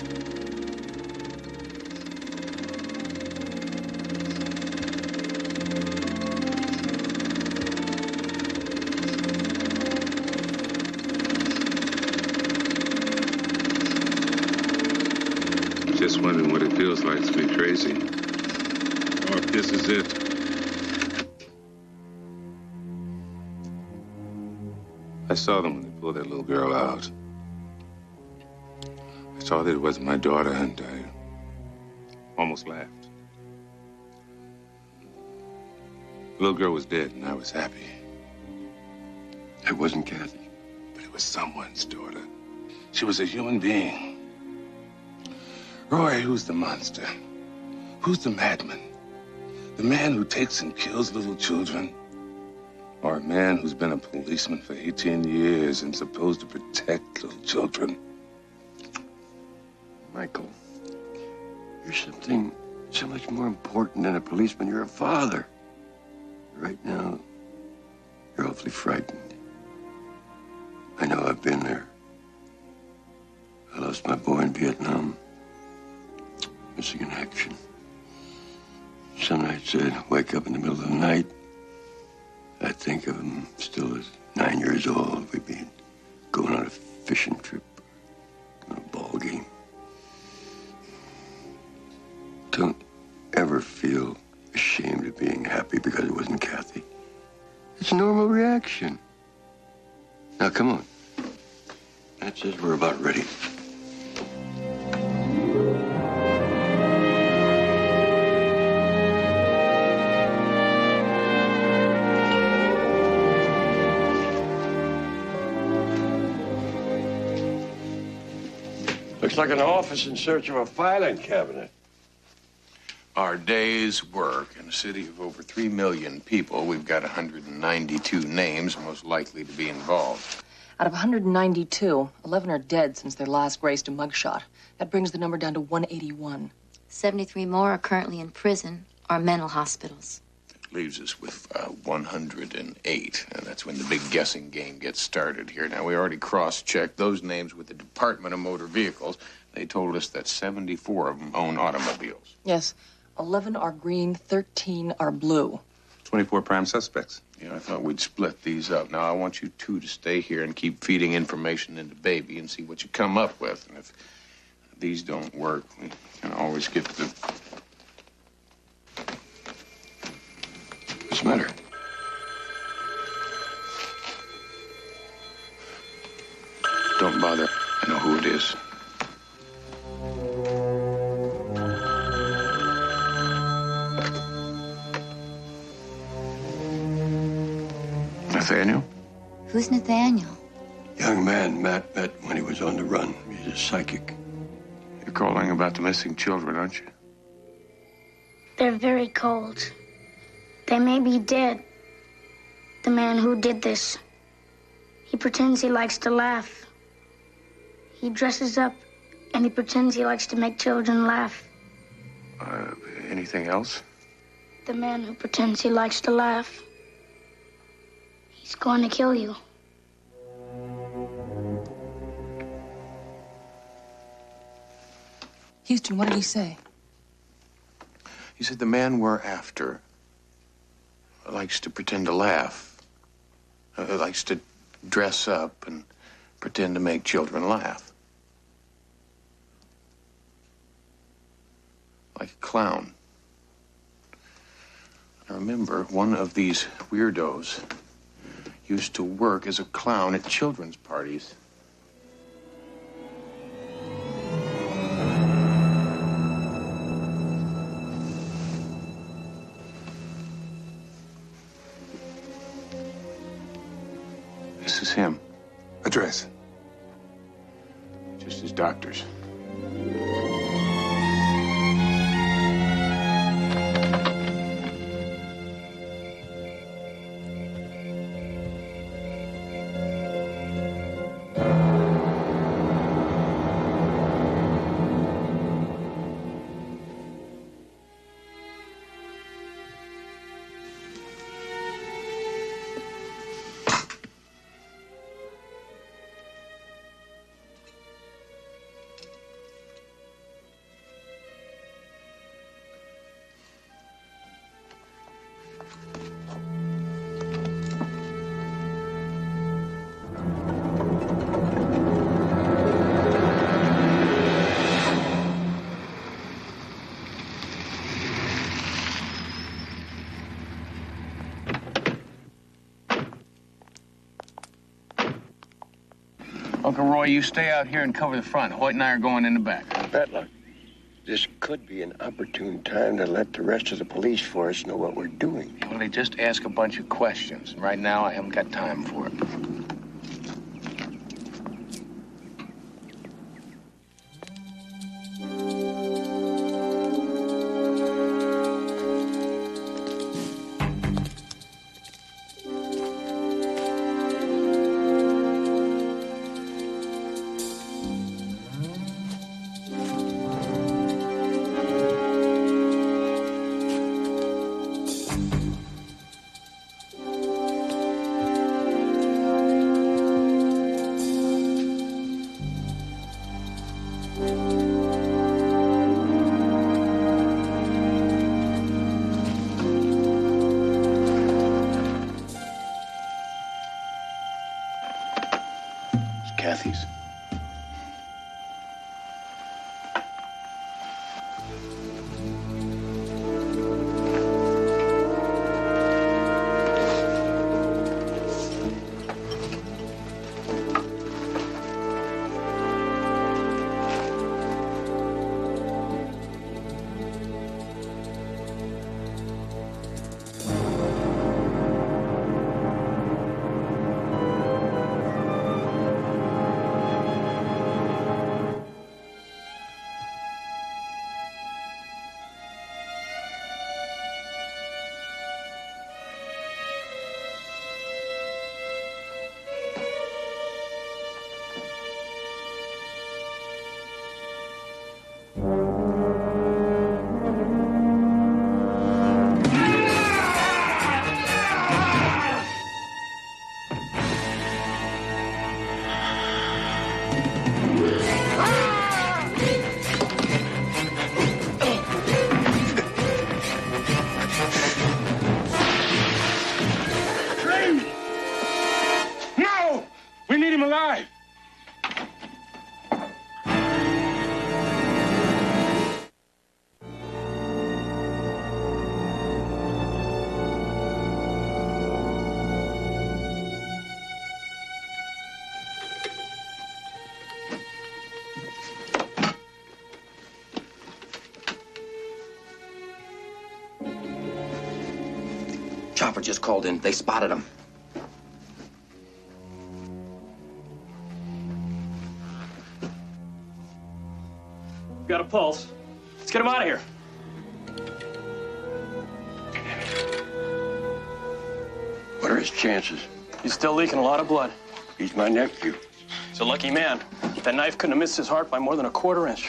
Just wondering what it feels like to be crazy. Or if this is it. I saw them when they pulled that little girl out. I saw that it wasn't my daughter, and I almost laughed. The little girl was dead, and I was happy. It wasn't Kathy. But it was someone's daughter. She was a human being. Roy, who's the monster? Who's the madman? The man who takes and kills little children? Or a man who's been a policeman for 18 years and supposed to protect little children? Michael, you're something so much more important than a policeman. You're a father. Right now, you're awfully frightened. I know I've been there. I lost my boy in Vietnam. Missing in action. Some nights I'd wake up in the middle of the night. I'd think of him still as 9 years old. We'd be going on a fishing trip, on a ball game. Don't ever feel ashamed of being happy because it wasn't Kathy. It's a normal reaction. Now, come on. That says we're about ready. Looks like an office in search of a filing cabinet. Our day's work in a city of over 3 million people, we've got 192 names most likely to be involved. Out of 192, 11 are dead since their last graced a mugshot. That brings the number down to 181. 73 more are currently in prison or mental hospitals. Leaves us with 108, and that's when the big guessing game gets started here. Now, we already cross-checked those names with the Department of Motor Vehicles. They told us that 74 of them own automobiles. Yes, 11 are green, 13 are blue. 24 prime suspects. Yeah, I thought we'd split these up. Now, I want you two to stay here and keep feeding information into Baby and see what you come up with. And if these don't work, we can always get the... What's the matter? Don't bother. I know who it is. Nathaniel? Who's Nathaniel? Young man Matt met when he was on the run. He's a psychic. You're calling about the missing children, aren't you? They're very cold. They may be dead. The man who did this. He pretends he likes to laugh. He dresses up and he pretends he likes to make children laugh. Anything else? The man who pretends he likes to laugh. He's going to kill you. Houston, what did he say? He said the man we're after likes to pretend to laugh. Likes to dress up and pretend to make children laugh. Like a clown. I remember one of these weirdos used to work as a clown at children's parties. This is him. Address? Just his doctor's. Uncle Roy, you stay out here and cover the front. Hoyt and I are going in the back. Bedlock, this could be an opportune time to let the rest of the police force know what we're doing. Well, they just ask a bunch of questions. Right now, I haven't got time for it. Kathy's. Chopper just called in. They spotted him. Got a pulse. Let's get him out of here. What are his chances? He's still leaking a lot of blood. He's my nephew. He's a lucky man. That knife couldn't have missed his heart by more than a quarter inch.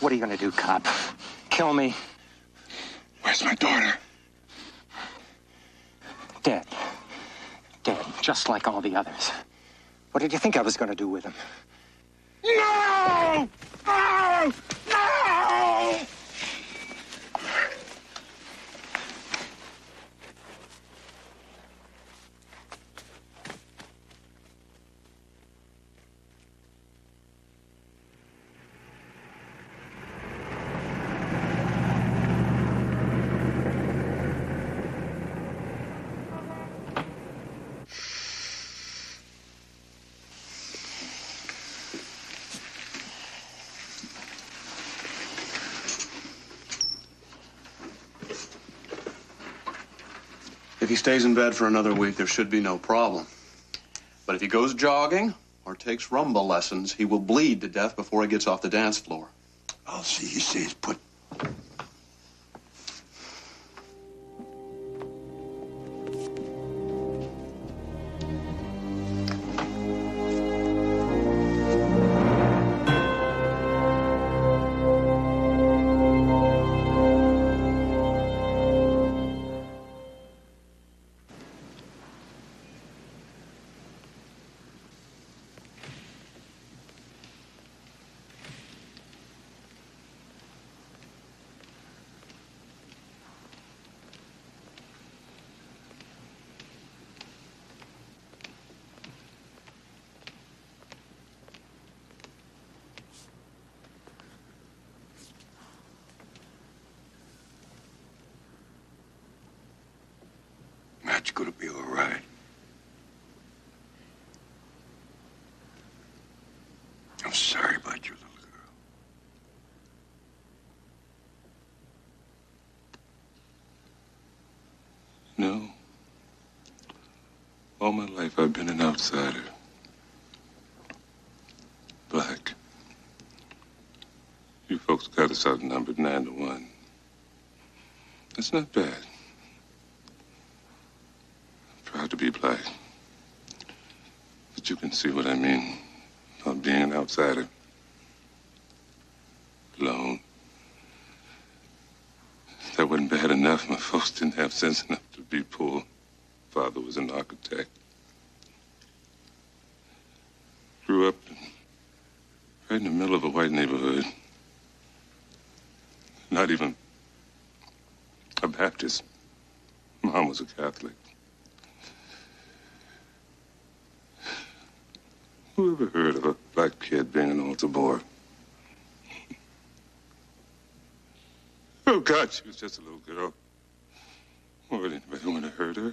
What are you gonna do, cop? kill me. Where's my daughter? Dead. Dead, just like all the others. What did you think I was going to do with him? No! No! No! If he stays in bed for another week, there should be no problem. But if he goes jogging or takes rumba lessons, he will bleed to death before he gets off the dance floor. I'll see he stays put. Matt's gonna be all right. I'm sorry about your little girl. No. All my life I've been an outsider. Black. You folks got us outnumbered 9-1. That's not bad. Proud to be black. But you can see what I mean about being an outsider. Alone. If that wasn't bad enough, my folks didn't have sense enough to be poor. Father was an architect. Grew up right in the middle of a white neighborhood. Not even a Baptist. Mom was a Catholic. Who ever heard of a black kid being an altar boy? Oh, God, she was just a little girl. Why would anybody want to hurt her?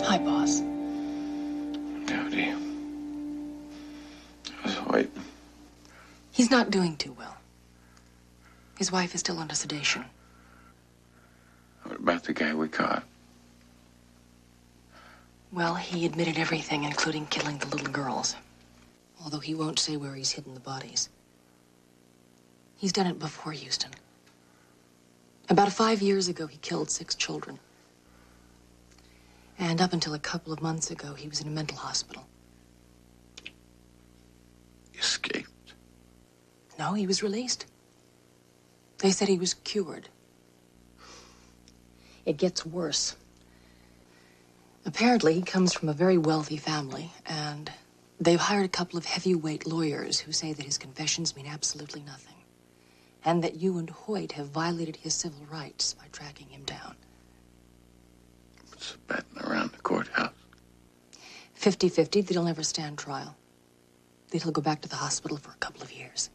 Hi, boss. Howdy. How's Hoyt? He's not doing too well. His wife is still under sedation. What about the guy we caught? Well, he admitted everything, including killing the little girls. Although he won't say where he's hidden the bodies. He's done it before, Houston. About 5 years ago, he killed 6 children. And up until a couple of months ago, he was in a mental hospital. Escaped? No, he was released. They said he was cured. It gets worse. Apparently, he comes from a very wealthy family, and they've hired a couple of heavyweight lawyers who say that his confessions mean absolutely nothing, and that you and Hoyt have violated his civil rights by tracking him down. What's batting around the courthouse? 50-50 that he'll never stand trial. That he'll go back to the hospital for a couple of years.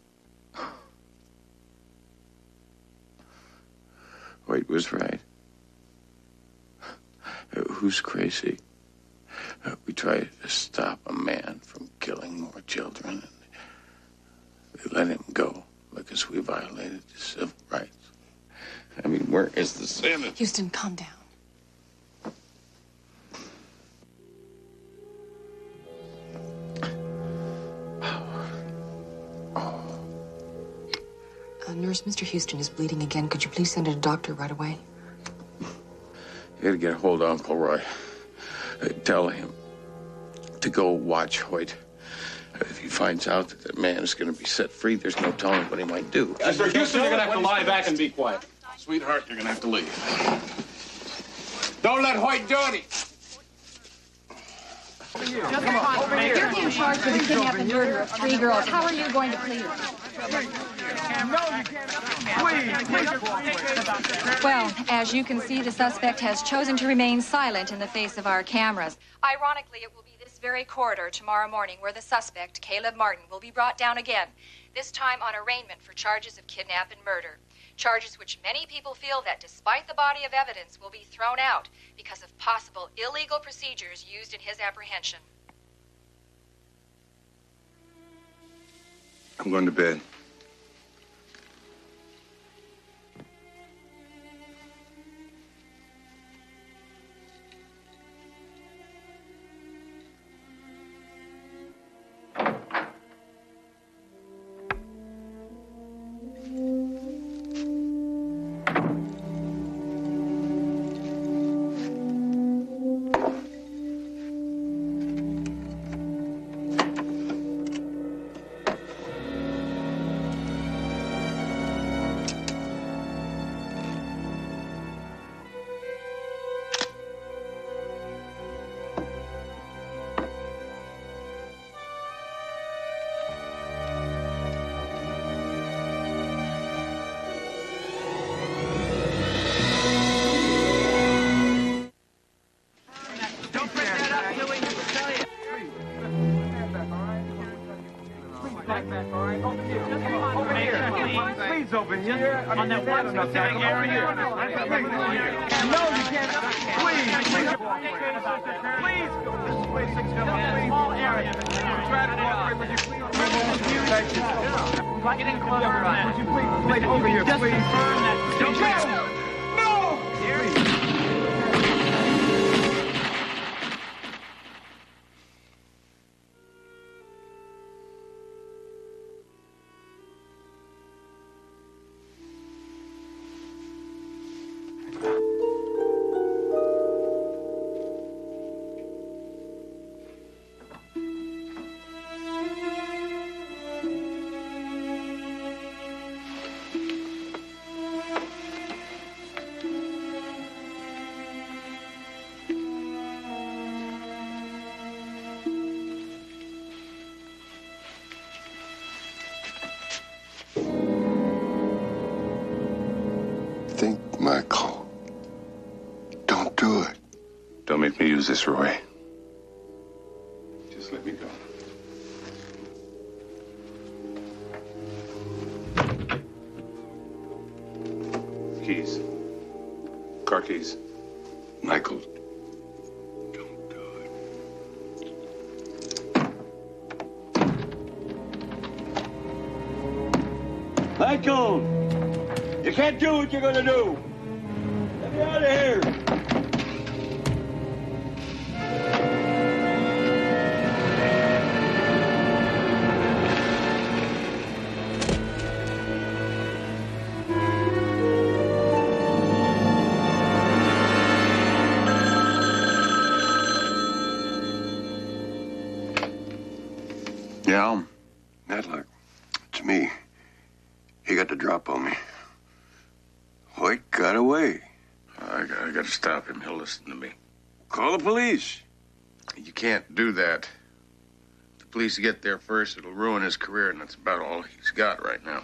Hoyt was right. Who's crazy? We tried to stop a man from killing more children, and we let him go because we violated his civil rights. I mean, where is the sanity? Houston, calm down. Nurse, Mr. Houston is bleeding again. Could you please send in a doctor right away? You gotta get a hold of Uncle Roy. Tell him to go watch Hoyt. If he finds out that the man is gonna be set free, there's no telling what he might do. Mr. Houston, you're gonna have to lie back and be quiet. Sweetheart, you're gonna have to leave. Don't let Hoyt do it. You're being charged with the kidnap and murder of 3 girls. How are you going to plead? Well, as you can see, the suspect has chosen to remain silent in the face of our cameras. Ironically, it will be this very corridor tomorrow morning where the suspect, Caleb Martin, will be brought down again, this time on arraignment for charges of kidnap and murder. Charges which many people feel that, despite the body of evidence, will be thrown out because of possible illegal procedures used in his apprehension. I'm going to bed. Please open here. On that one specific area. No, you can't. Please. Please go this way. Please. Small area. Try to cooperate. Would you please? Thank you. Get in closer. Would you please over here, please? Just confirm that. Don't go. No. Here. Michael, don't do it. Don't make me use this, Roy. Just let me go. Keys. Car keys. Michael, Michael, you can't do what you're gonna do. Get me out of here. Yeah, Matlock, it's me. He got the drop on me. Hoyt got away. I gotta stop him. He'll listen to me. Call the police. You can't do that. If the police get there first, it'll ruin his career, and that's about all he's got right now.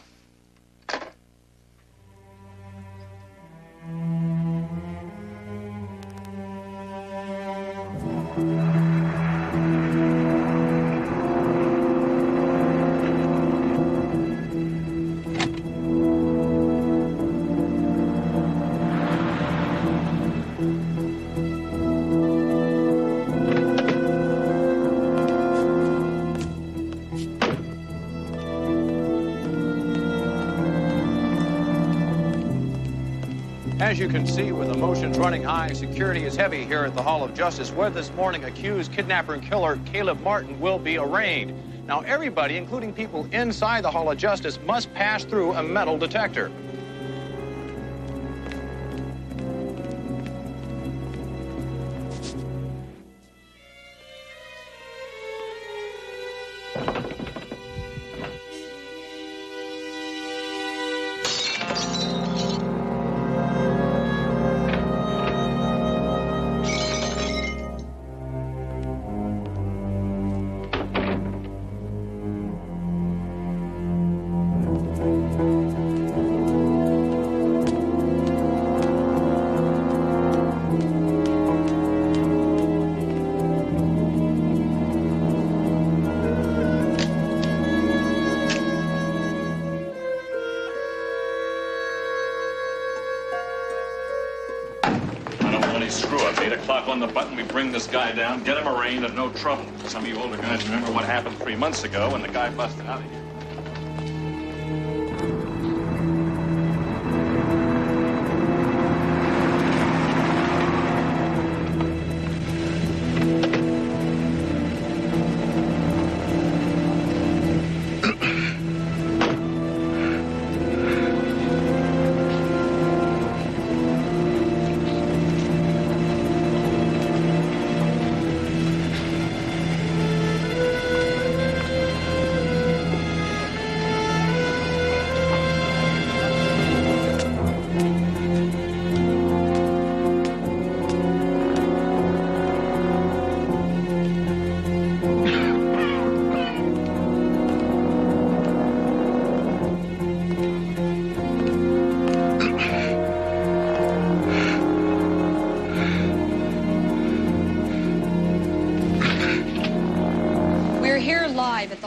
As you can see, with emotions running high, security is heavy here at the Hall of Justice, where this morning accused kidnapper and killer Caleb Martin will be arraigned. Now, everybody, including people inside the Hall of Justice, must pass through a metal detector. On the button, we bring this guy down, get him arraigned, and no trouble. Some of you older guys remember what happened 3 months ago when the guy busted out of here.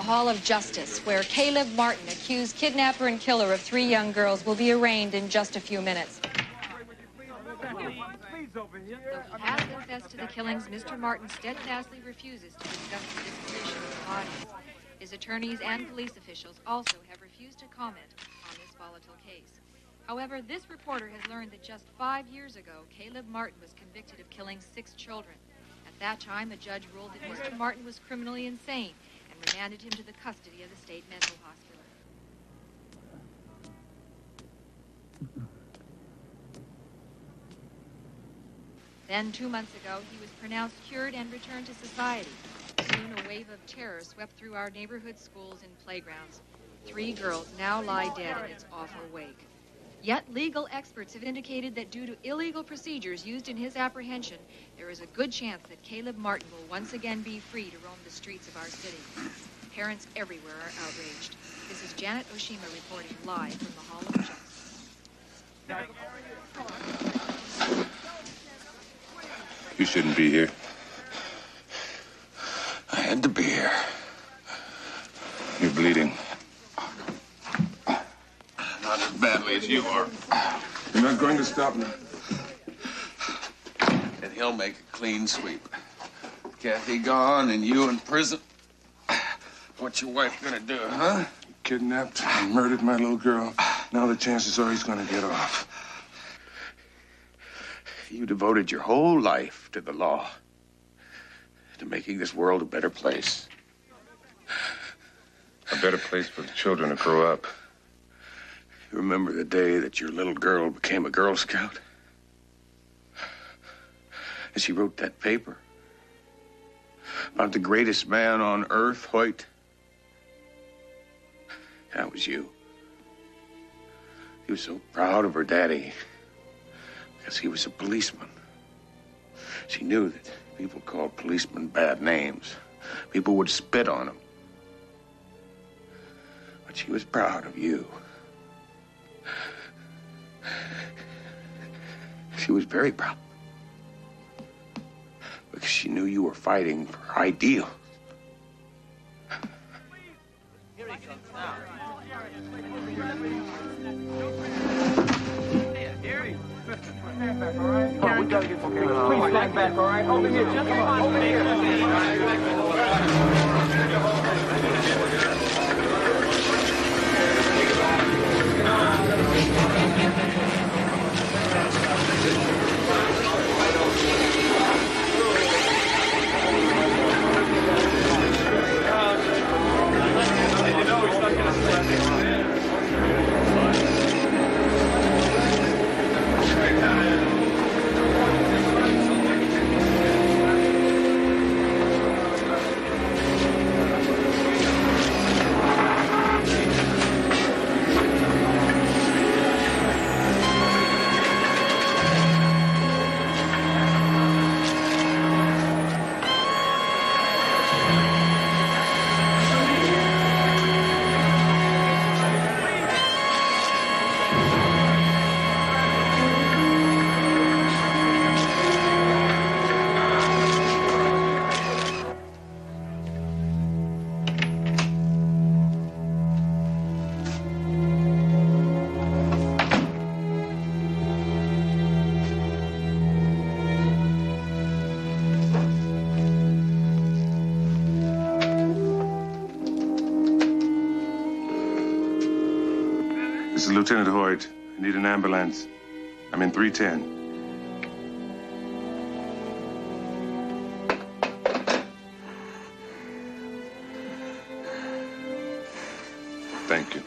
Hall of Justice, where Caleb Martin, accused kidnapper and killer of 3 young girls, will be arraigned in just a few minutes. Though he has confessed to the killings, Mr. Martin steadfastly refuses to discuss the disposition of the bodies. His attorneys and police officials also have refused to comment on this volatile case. However, this reporter has learned that just 5 years ago, Caleb Martin was convicted of killing 6 children. At that time, a judge ruled that Mr. Martin was criminally insane and remanded him to the custody of the state mental hospital. Then, 2 months ago, he was pronounced cured and returned to society. Soon, a wave of terror swept through our neighborhood schools and playgrounds. 3 girls now lie dead in its awful wake. Yet, legal experts have indicated that due to illegal procedures used in his apprehension, there is a good chance that Caleb Martin will once again be free to roam the streets of our city. Parents everywhere are outraged. This is Janet Oshima reporting live from the Hall of Justice. You shouldn't be here. I had to be here. You're bleeding. Not as badly as you are. You're not going to stop me. And he'll make a clean sweep. Kathy gone and you in prison. What's your wife gonna do, huh? You kidnapped and murdered my little girl. Now the chances are he's gonna get off. You devoted your whole life to the law, to making this world a better place. A better place for the children to grow up. You remember the day that your little girl became a Girl Scout? And she wrote that paper about the greatest man on earth, Hoyt. That was you. She was so proud of her daddy because he was a policeman. She knew that people called policemen bad names. People would spit on them. But she was proud of you. She was very proud. Because she knew you were fighting for her ideals. Here he comes now. Oh, we gotta get some. Please stand back, all right? Over here, just over here. This is Lieutenant Hoyt. I need an ambulance. I'm in 310. Thank you.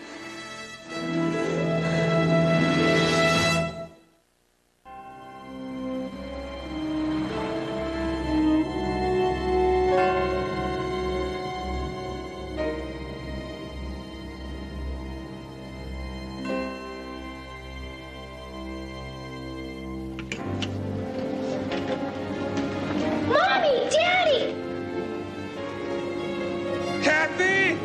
Mommy! Daddy! Kathy!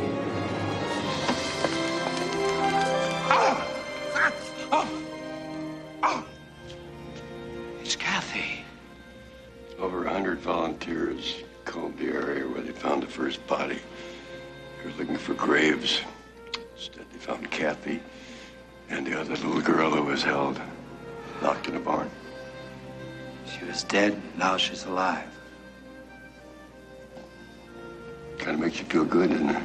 It's Kathy. Over 100 volunteers combed the area where they found the first body. They were looking for graves. Instead, they found Kathy and the other little girl who was held, locked in a barn. She was dead, now she's alive. Kind of makes you feel good, doesn't it?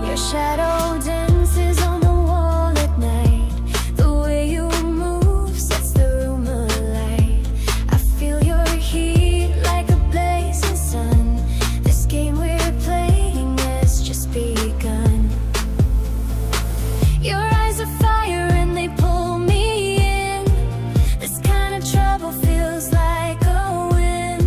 Your shadow dances on the wall at night. The way you move sets the room alight. I feel your heat like a blazing sun. This game we're playing has just begun. Your eyes are fire and they pull me in. This kind of trouble feels like a win.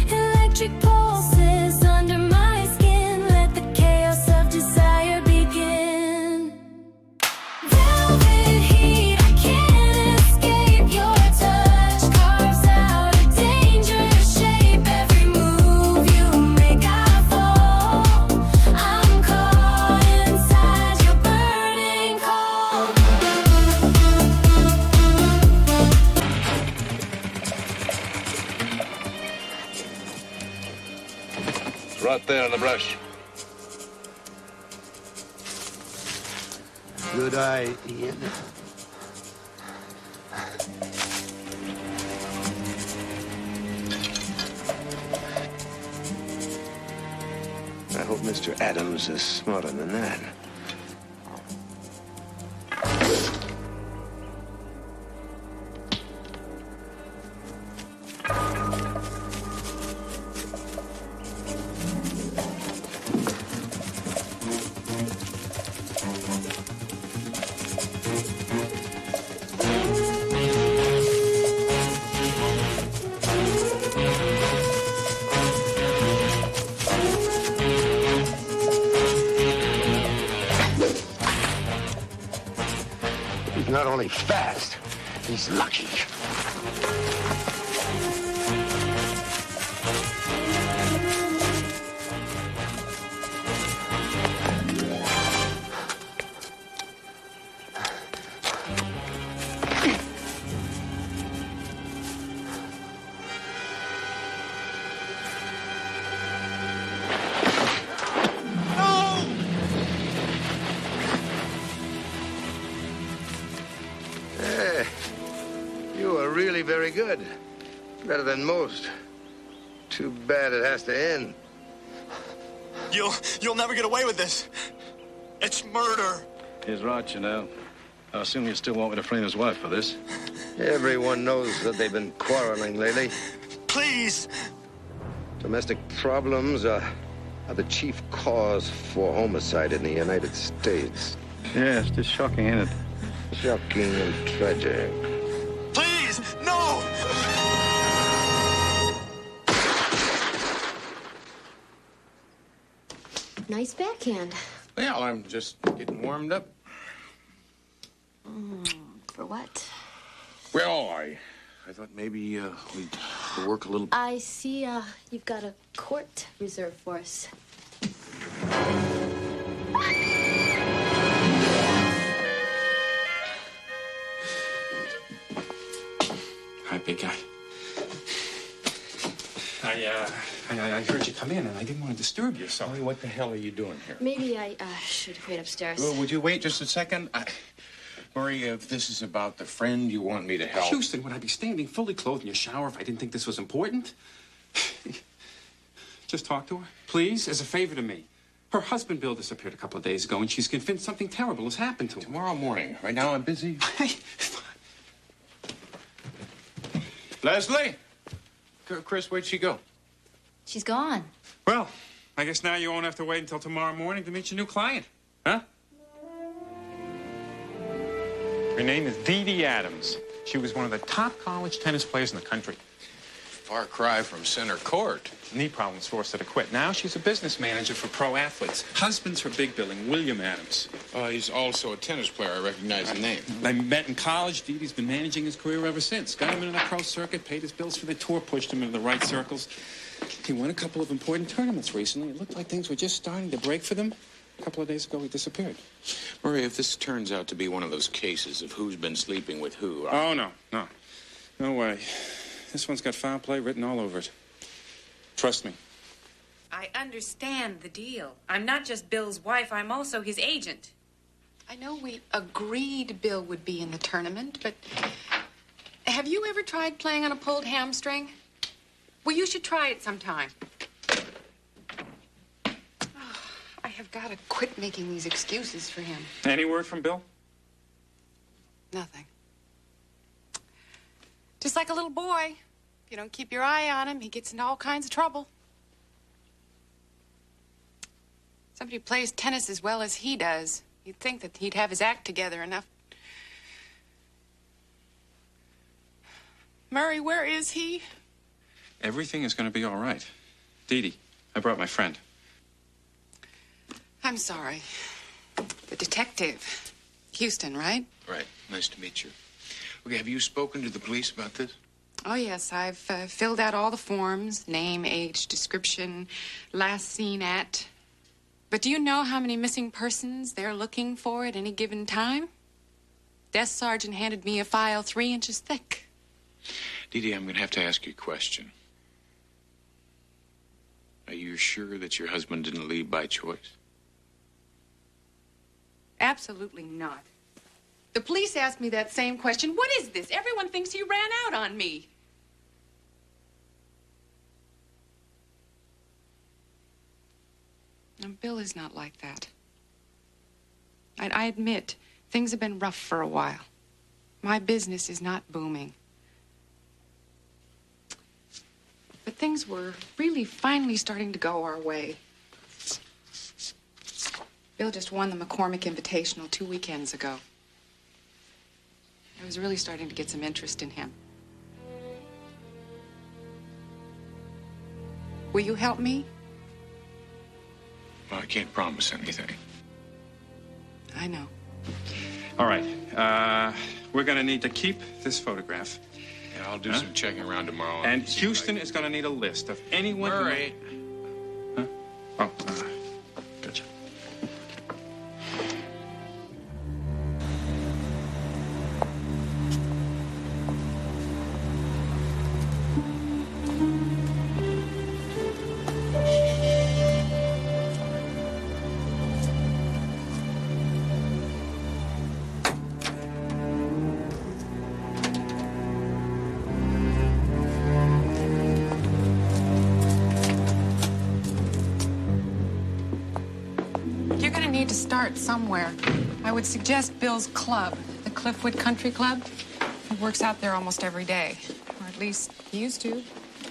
Electric pulses under my skin. Let the chaos of desire begin. Velvet heat, I can't escape your touch. Carves out a dangerous shape. Every move you make, I fall. I'm caught inside your burning cold. It's right there in the brush. Good eye, Ian. I hope Mr. Adams is smarter than that. He's not only fast, he's lucky. Hey, you are really very good. Better than most. Too bad it has to end. You'll never get away with this. It's murder. He's right, you know. I assume you still want me to frame his wife for this. Everyone knows that they've been quarreling lately. Please. Domestic problems are the chief cause for homicide in the United States. Yeah, it's just shocking, ain't it? Shocking and tragic. Please, no! Nice backhand. Well, I'm just getting warmed up. For what? Well, I thought maybe we'd work a little. I see you've got a court reserved for us. Hi, big guy. I heard you come in, and I didn't want to disturb you, so... What the hell are you doing here? Maybe I should wait upstairs. Well, would you wait just a second? Murray, if this is about the friend you want me to help... Houston, would I be standing fully clothed in your shower if I didn't think this was important? Just talk to her, please, as a favor to me. Her husband, Bill, disappeared a couple of days ago, and she's convinced something terrible has happened to him. Tomorrow morning. Right now I'm busy. Leslie? Chris, where'd she go? She's gone. Well, I guess now you won't have to wait until tomorrow morning to meet your new client. Huh? Her name is Dee Dee Adams. She was one of the top college tennis players in the country. Far cry from center court. Knee problems forced her to quit. Now she's a business manager for pro athletes. Husband's her big billing, William Adams. He's also a tennis player. I recognize the name. They met in college. Dee Dee's been managing his career ever since. Got him into the pro circuit, paid his bills for the tour, pushed him into the right circles. He won a couple of important tournaments recently. It looked like things were just starting to break for them. A couple of days ago, he disappeared. Murray, if this turns out to be one of those cases of who's been sleeping with who... Oh, no. No way. This one's got foul play written all over it. Trust me. I understand the deal. I'm not just Bill's wife, I'm also his agent. I know we agreed Bill would be in the tournament, but have you ever tried playing on a pulled hamstring? Well, you should try it sometime. Oh, I have got to quit making these excuses for him. Any word from Bill? Nothing. Just like a little boy. If you don't keep your eye on him, he gets into all kinds of trouble. Somebody who plays tennis as well as he does, you'd think that he'd have his act together enough. Murray, where is he? Everything is going to be all right. Dee Dee, I brought my friend. I'm sorry. The detective. Houston, right? Right. Nice to meet you. Okay, have you spoken to the police about this? Oh, yes. I've filled out all the forms. Name, age, description, last seen at. But do you know how many missing persons they're looking for at any given time? Desk sergeant handed me a file 3 inches thick. Dee Dee, I'm going to have to ask you a question. Are you sure that your husband didn't leave by choice? Absolutely not. The police asked me that same question. What is this? Everyone thinks he ran out on me. And Bill is not like that. I admit, things have been rough for a while. My business is not booming. But things were really finally starting to go our way. Bill just won the McCormick Invitational 2 weekends ago. I was really starting to get some interest in him. Will you help me? Well, I can't promise anything. I know. All right. We're going to need to keep this photograph. Yeah, I'll do some checking around tomorrow. And Houston is going to need a list of anyone Murray. Huh? Oh, gotcha. Start somewhere. I would suggest Bill's club, the Cliffwood Country Club. He works out there almost every day, or at least he used to.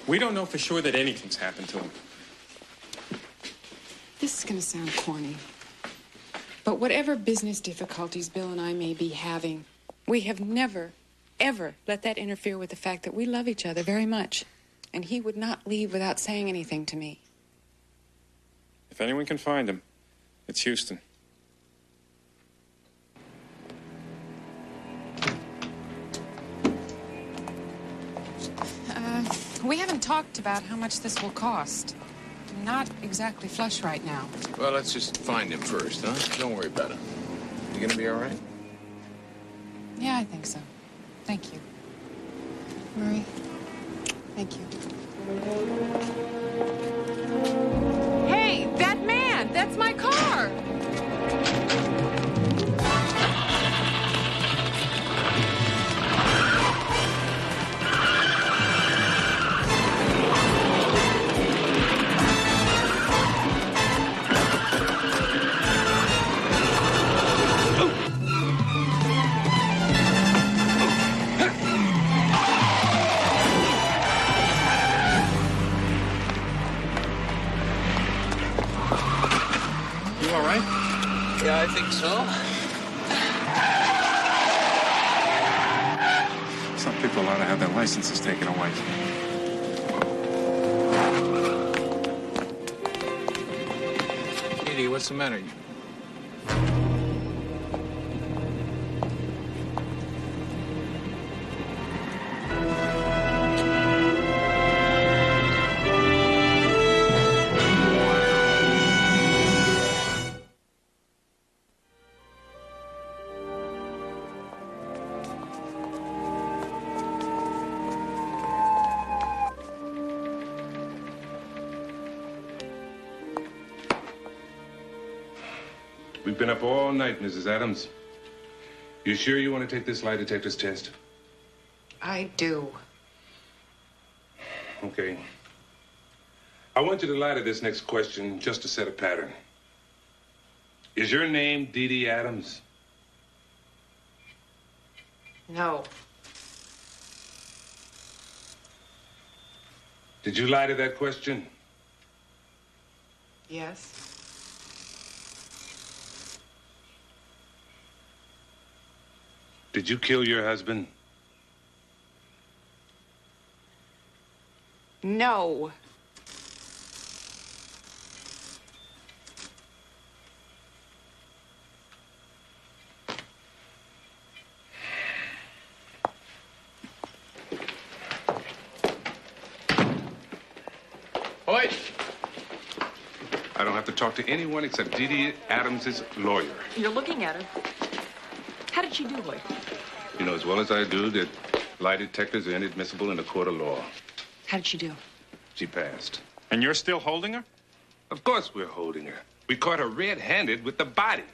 We don't know for sure that anything's happened to him. This is going to sound corny, but whatever business difficulties Bill and I may be having, we have never, ever let that interfere with the fact that we love each other very much, and he would not leave without saying anything to me. If anyone can find him, it's Houston. We haven't talked about how much this will cost. I'm not exactly flush right now. Well, let's just find him first, huh? Don't worry about him. You gonna be all right? Yeah, I think so. Thank you. Murray, thank you. Hey, that man! That's my car! think so. Some people ought to have their licenses taken away. Edie, what's the matter? We've been up all night, Mrs. Adams. You sure you want to take this lie detector's test? I do. Okay. I want you to lie to this next question just to set a pattern. Is your name Dee Dee Adams? No. Did you lie to that question? Yes. Did you kill your husband? No. Hoyt! I don't have to talk to anyone except Dee Dee Adams' lawyer. You're looking at her. How did she do, Hoyt? You know as well as I do that lie detectors are inadmissible in a court of law. How did she do? She passed. And you're still holding her? Of course we're holding her. We caught her red-handed with the body.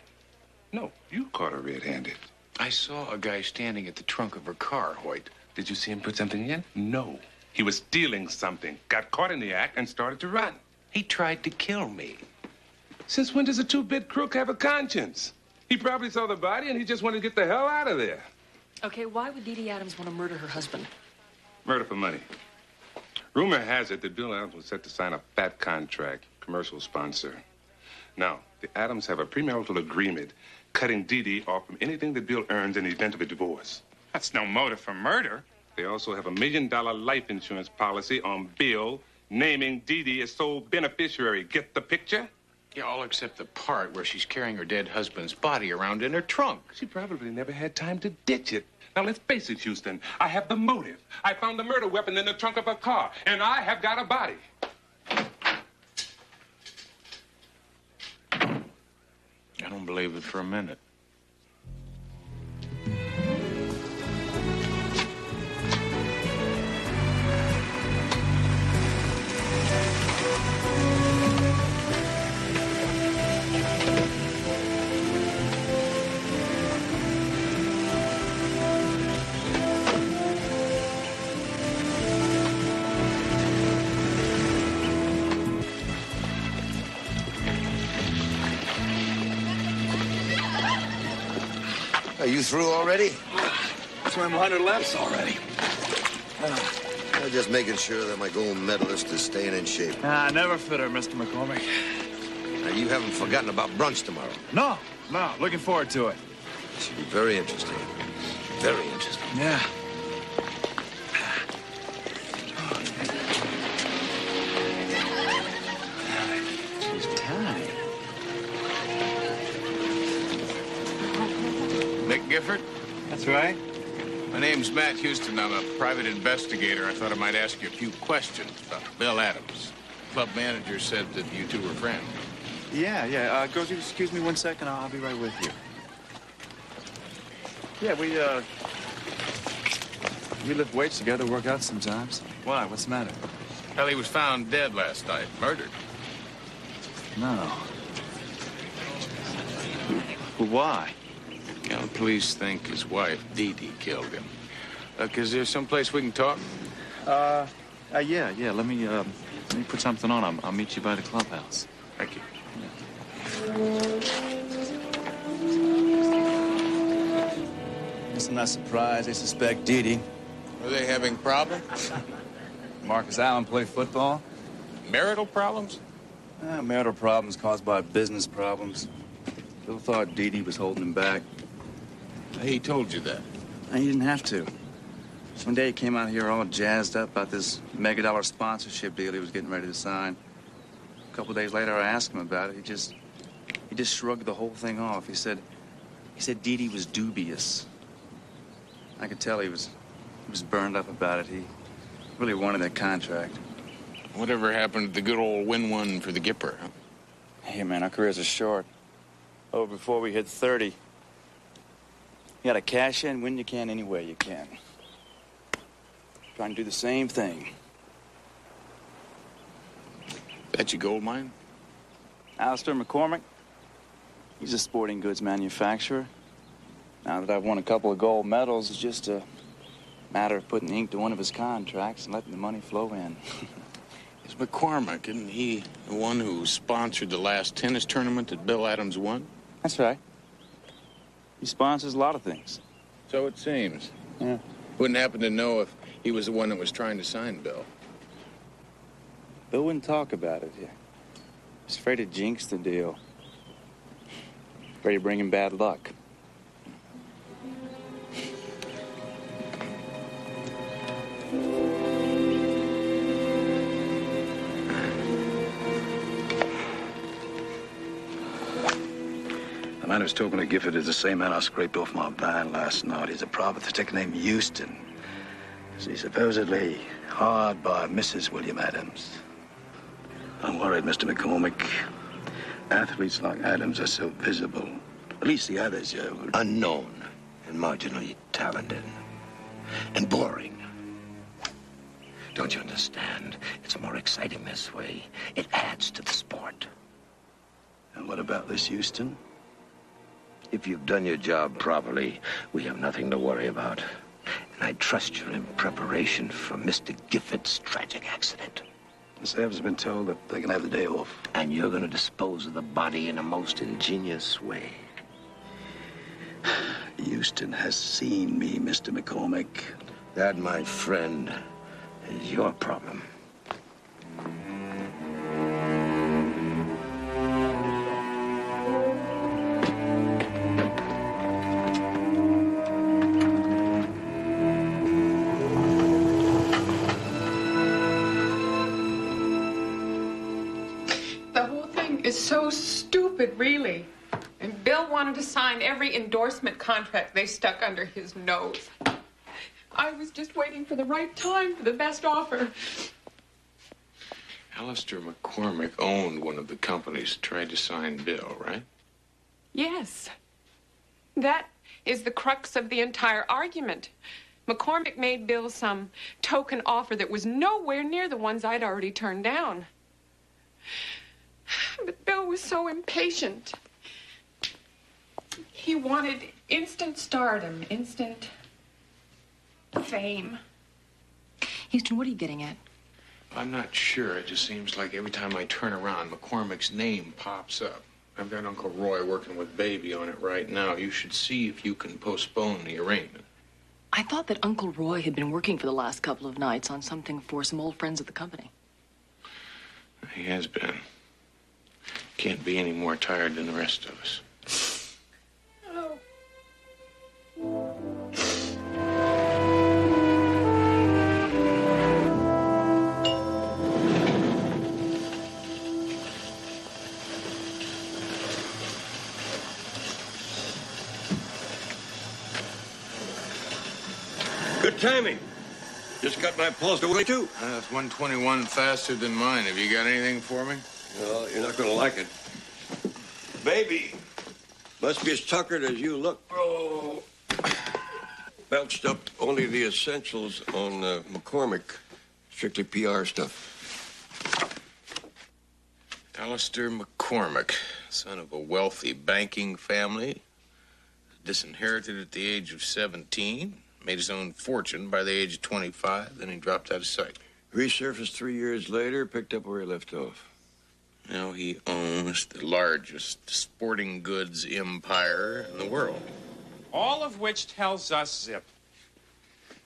No, you caught her red-handed. I saw a guy standing at the trunk of her car, Hoyt. Did you see him put something in? No. He was stealing something, got caught in the act, and started to run. He tried to kill me. Since when does a two-bit crook have a conscience? He probably saw the body and he just wanted to get the hell out of there. Okay, why would Dee Dee Adams want to murder her husband? Murder for money. Rumor has it that Bill Adams was set to sign a fat contract, commercial sponsor. Now, the Adams have a premarital agreement cutting Dee Dee off from anything that Bill earns in the event of a divorce. That's no motive for murder. They also have $1 million life insurance policy on Bill, naming Dee Dee as sole beneficiary. Get the picture? Yeah, all except the part where she's carrying her dead husband's body around in her trunk. She probably never had time to ditch it. Now, let's face it, Houston. I have the motive. I found the murder weapon in the trunk of her car, and I have got a body. I don't believe it for a minute. Are you through already? Swim 100 laps already. I'm just making sure that my gold medalist is staying in shape. Never fitter, Mr. McCormick. Now, you haven't forgotten about brunch tomorrow. No, looking forward to it. It should be very interesting. Very interesting. Yeah. She's tied. Nick Gifford? That's right. My name's Matt Houston. I'm a private investigator. I thought I might ask you a few questions about Bill Adams. Club manager said that you two were friends. Yeah. Girls, you excuse me 1 second. I'll be right with you. Yeah, we lift weights together, work out sometimes. Why? What's the matter? Well, he was found dead last night, murdered. No. Well, why? You know, the police think his wife, Dee Dee, killed him. Is there someplace we can talk? Yeah. Let me put something on. I'll meet you by the clubhouse. Thank you. Guess I'm not surprised they suspect Dee Dee. Are they having problems? Marcus Allen played football. Marital problems? Marital problems caused by business problems. Bill thought Dee Dee was holding him back. He told you that. And he didn't have to. One day he came out here all jazzed up about this mega-dollar sponsorship deal he was getting ready to sign. A couple days later, I asked him about it. He just shrugged the whole thing off. He said Dee Dee was dubious. I could tell he was burned up about it. He really wanted that contract. Whatever happened to the good old win-one for the Gipper, huh? Hey, man, our careers are short. Oh, before we hit 30. You gotta cash in when you can, any way you can. Trying to do the same thing. That your gold mine? Alistair McCormick. He's a sporting goods manufacturer. Now that I've won a couple of gold medals, it's just a matter of putting ink to one of his contracts and letting the money flow in. Is McCormick, isn't he the one who sponsored the last tennis tournament that Bill Adams won? That's right. He sponsors a lot of things. So it seems. Yeah. Wouldn't happen to know if he was the one that was trying to sign Bill. Bill wouldn't talk about it. He was afraid to jinx the deal. Afraid to bring him bad luck. The man who's talking to Gifford is the same man I scraped off my van last night. He's a private detective named Houston. He's supposedly hired by Mrs. William Adams. I'm worried, Mr. McCormick. Athletes like Adams are so visible. At least the others, Unknown and marginally talented. And boring. Don't you understand? It's more exciting this way. It adds to the sport. And what about this Houston? If you've done your job properly, we have nothing to worry about. And I trust you're in preparation for Mr. Gifford's tragic accident. The staff has been told that they can have the day off. And you're going to dispose of the body in a most ingenious way. Houston has seen me, Mr. McCormick. That, my friend, is your problem. Is so stupid, really. And Bill wanted to sign every endorsement contract they stuck under his nose. I was just waiting for the right time for the best offer. Alistair McCormick owned one of the companies that tried to sign Bill, right? Yes. That is the crux of the entire argument. McCormick made Bill some token offer that was nowhere near the ones I'd already turned down. But Bill was so impatient. He wanted instant stardom, instant fame. Houston, what are you getting at? I'm not sure. It just seems like every time I turn around, McCormick's name pops up. I've got Uncle Roy working with Baby on it right now. You should see if you can postpone the arrangement. I thought that Uncle Roy had been working for the last couple of nights on something for some old friends of the company. He has been. Can't be any more tired than the rest of us. Oh. Good timing. Just got my pulse away, too. That's 121 faster than mine. Have you got anything for me? Well, you're not going to like it. Baby must be as tuckered as you look. Oh. Belched up only the essentials on McCormick. Strictly PR stuff. Alistair McCormick, son of a wealthy banking family, disinherited at the age of 17, made his own fortune by the age of 25, then he dropped out of sight. Resurfaced 3 years later, picked up where he left off. Now he owns the largest sporting goods empire in the world. All of which tells us zip.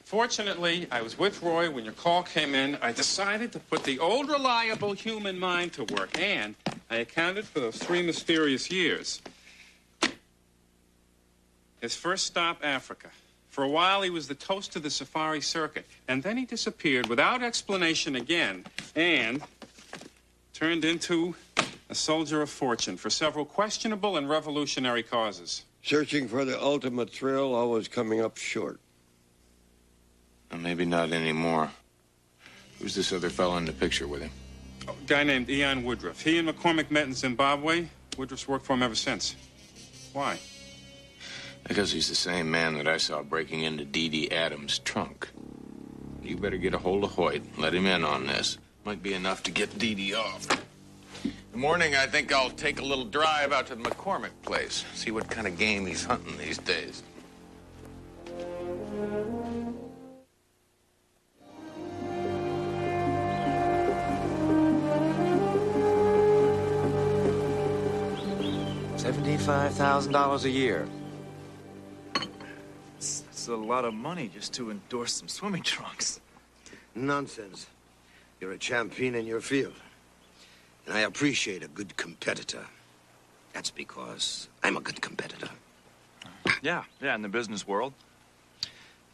Fortunately, I was with Roy when your call came in. I decided to put the old reliable human mind to work, and I accounted for those 3 mysterious years. His first stop, Africa. For a while, he was the toast of the safari circuit. And then he disappeared without explanation again and turned into a soldier of fortune for several questionable and revolutionary causes. Searching for the ultimate thrill, always coming up short. Well, maybe not anymore. Who's this other fellow in the picture with him? A guy named Ian Woodruff. He and McCormick met in Zimbabwe. Woodruff's worked for him ever since. Why? Because he's the same man that I saw breaking into Dee Dee Adams' trunk. You better get a hold of Hoyt. Let him in on this. Might be enough to get Dee Dee off. In the morning, I think I'll take a little drive out to the McCormick place. See what kind of game he's hunting these days. $75,000 a year. That's a lot of money just to endorse some swimming trunks. Nonsense. You're a champion in your field. And I appreciate a good competitor. That's because I'm a good competitor. Yeah, in the business world.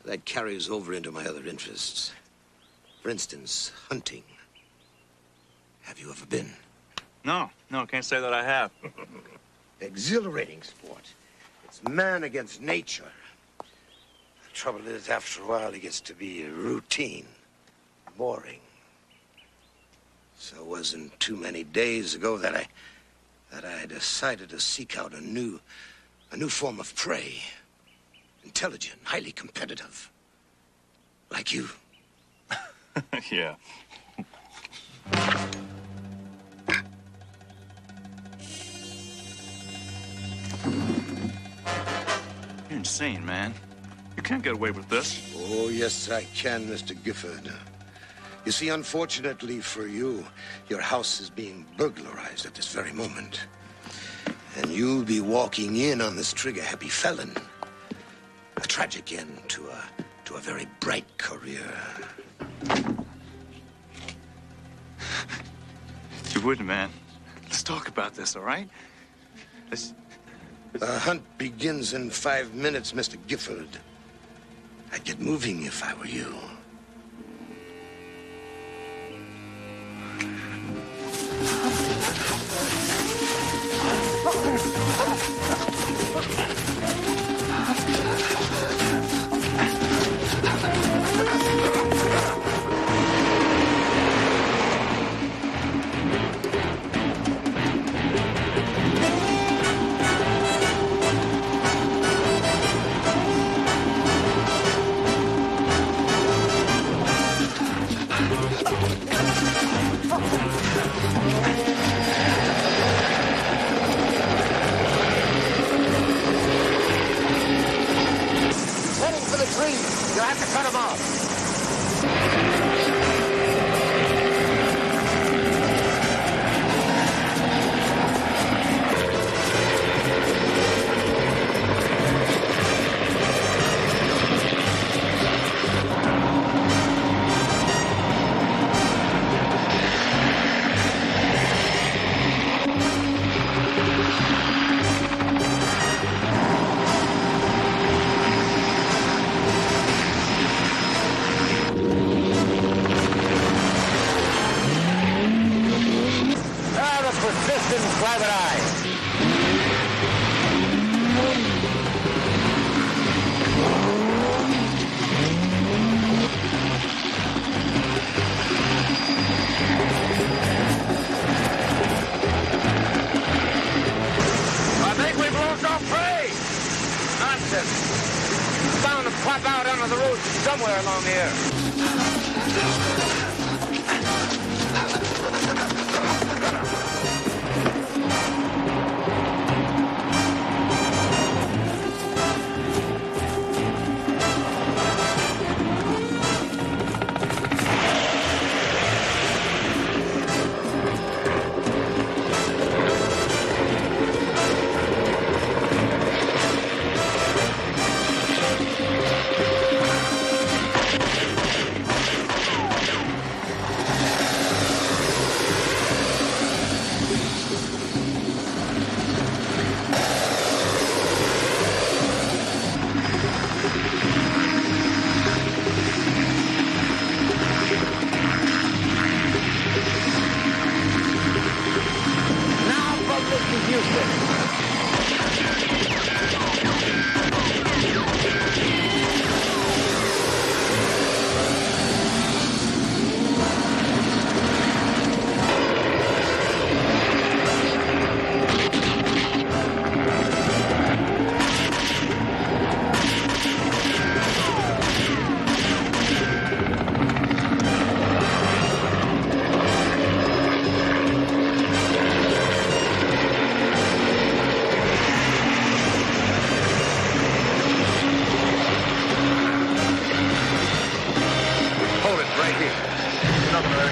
That carries over into my other interests. For instance, hunting. Have you ever been? No, can't say that I have. Exhilarating sport. It's man against nature. The trouble is, after a while, it gets to be routine, boring. So it wasn't too many days ago that I decided to seek out a new form of prey. Intelligent, highly competitive. Like you. Yeah. You're insane, man. You can't get away with this. Oh, yes, I can, Mr. Gifford. You see, unfortunately for you, your house is being burglarized at this very moment. And you'll be walking in on this trigger-happy felon. A tragic end to a very bright career. You wouldn't, man. Let's talk about this, all right? The hunt begins in 5 minutes, Mr. Gifford. I'd get moving if I were you. You'll have to cut him off. Private eye. I think we've lost our prey. Nonsense. It's bound to pop out onto the road somewhere along here.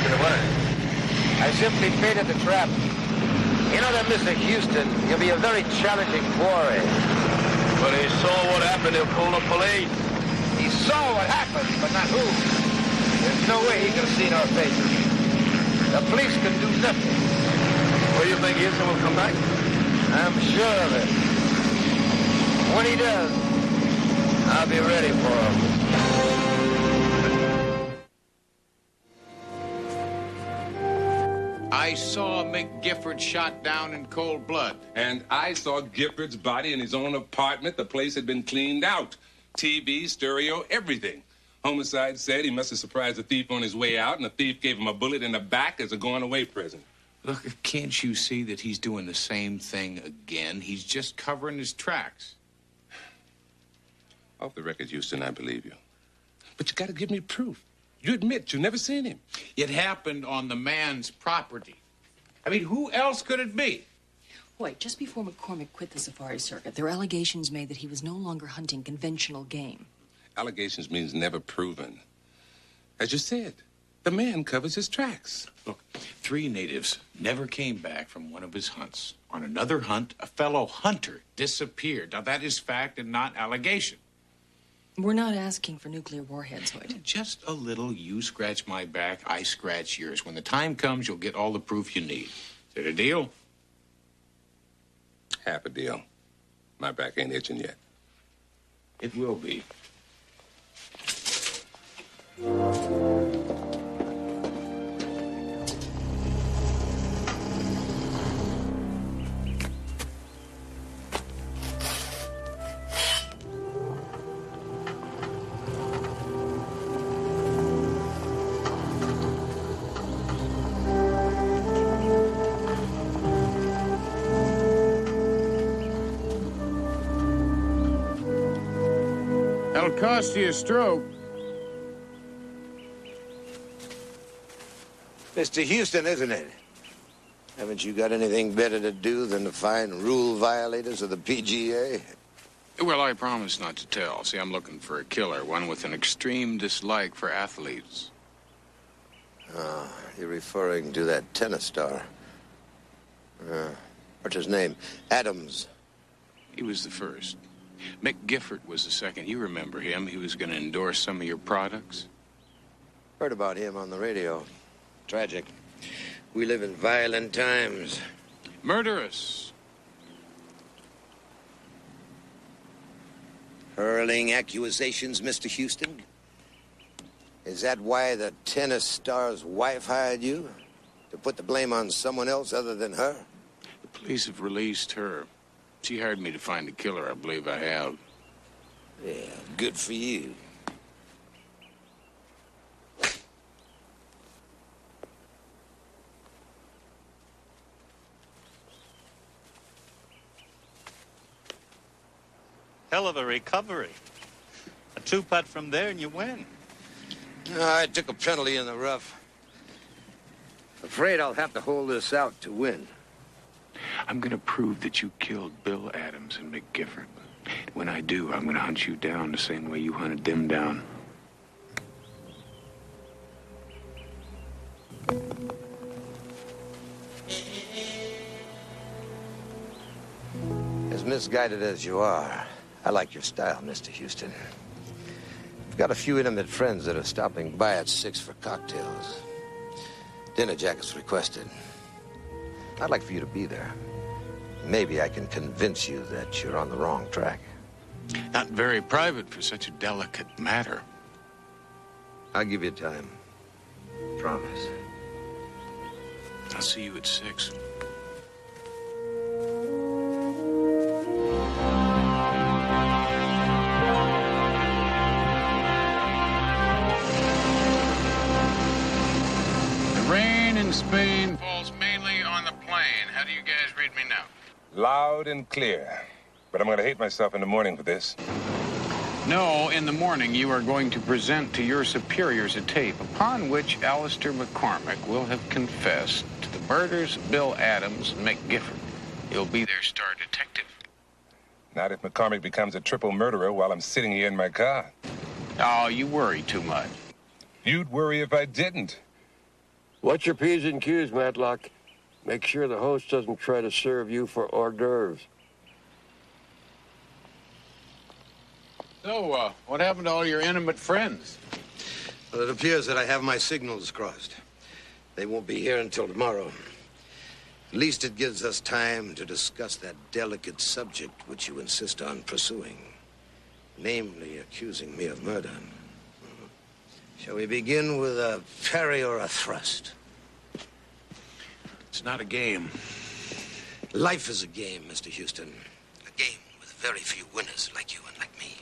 to the one. I simply baited the trap. You know that, Mr. Houston, you'll be a very challenging quarry. But he saw what happened. He'll call the police. He saw what happened, but not who. There's no way he can see in our faces. The police can do nothing. Well, you think Houston will come back? I'm sure of it. When he does, I'll be ready for him. I saw Mick Gifford shot down in cold blood. And I saw Gifford's body in his own apartment. The place had been cleaned out. TV, stereo, everything. Homicide said he must have surprised the thief on his way out, and the thief gave him a bullet in the back as a going-away present. Look, can't you see that he's doing the same thing again? He's just covering his tracks. Off the record, Houston, I believe you. But you got to give me proof. You admit you never seen him. It happened on the man's property. I mean, who else could it be? Wait, just before McCormick quit the safari circuit, there were allegations made that he was no longer hunting conventional game. Allegations means never proven. As you said, the man covers his tracks. Look, 3 natives never came back from one of his hunts. On another hunt, a fellow hunter disappeared. Now, that is fact and not allegation. We're not asking for nuclear warheads, Hoyt. Just a little. You scratch my back, I scratch yours. When the time comes, you'll get all the proof you need. Is it a deal? Half a deal. My back ain't itching yet. It will be. That'll cost you a stroke. Mr. Houston, isn't it? Haven't you got anything better to do than to find rule violators of the PGA? Well, I promise not to tell. See, I'm looking for a killer, one with an extreme dislike for athletes. Ah, you're referring to that tennis star. What's his name? Adams. He was the first. Mick Gifford was the second. You remember him. He was going to endorse some of your products. Heard about him on the radio. Tragic. We live in violent times. Murderous. Hurling accusations, Mr. Houston? Is that why the tennis star's wife hired you? To put the blame on someone else other than her? The police have released her. She hired me to find the killer. I believe I have. Yeah, good for you. Hell of a recovery. A 2-putt from there and you win. I took a penalty in the rough. Afraid I'll have to hold this out to win. I'm going to prove that you killed Bill Adams and Mick Gifford. When I do, I'm going to hunt you down the same way you hunted them down. As misguided as you are, I like your style, Mr. Houston. I've got a few intimate friends that are stopping by at 6 for cocktails. Dinner jackets requested. I'd like for you to be there. Maybe I can convince you that you're on the wrong track. Not very private for such a delicate matter. I'll give you time. Promise. I'll see you at 6. The rain in Spain falls mainly on the plain. How do you guys read me now? Loud and clear. But I'm going to hate myself in the morning for this. No, in the morning you are going to present to your superiors a tape upon which Alistair McCormick will have confessed to the murders of Bill Adams and Mick Gifford. He'll be their star detective. Not if McCormick becomes a triple murderer while I'm sitting here in my car. Oh, you worry too much. You'd worry if I didn't. Watch your P's and Q's, Matlock. Make sure the host doesn't try to serve you for hors d'oeuvres. So, what happened to all your intimate friends? Well, it appears that I have my signals crossed. They won't be here until tomorrow. At least it gives us time to discuss that delicate subject which you insist on pursuing. Namely, accusing me of murder. Shall we begin with a parry or a thrust? It's not a game. Life is a game, Mr. Houston. A game with very few winners like you and like me.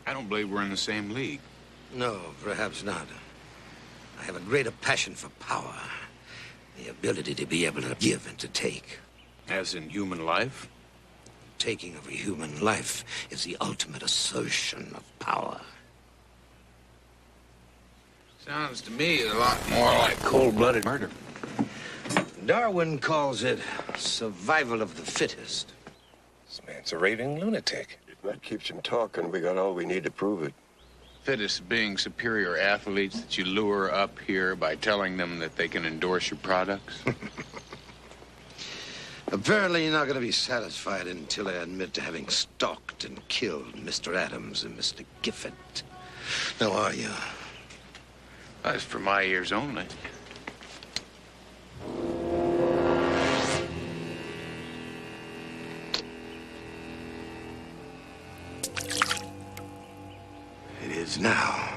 I don't believe we're in the same league. No, perhaps not. I have a greater passion for power. The ability to be able to give and to take. As in human life? Taking of a human life is the ultimate assertion of power. Sounds to me a lot more like cold-blooded murder. Darwin calls it survival of the fittest. This man's a raving lunatic. If that keeps him talking, we got all we need to prove it. Fittest being superior athletes that you lure up here by telling them that they can endorse your products? Apparently you're not going to be satisfied until I admit to having stalked and killed Mr. Adams and Mr. Gifford. Now, are you? That's for my ears only. It is now.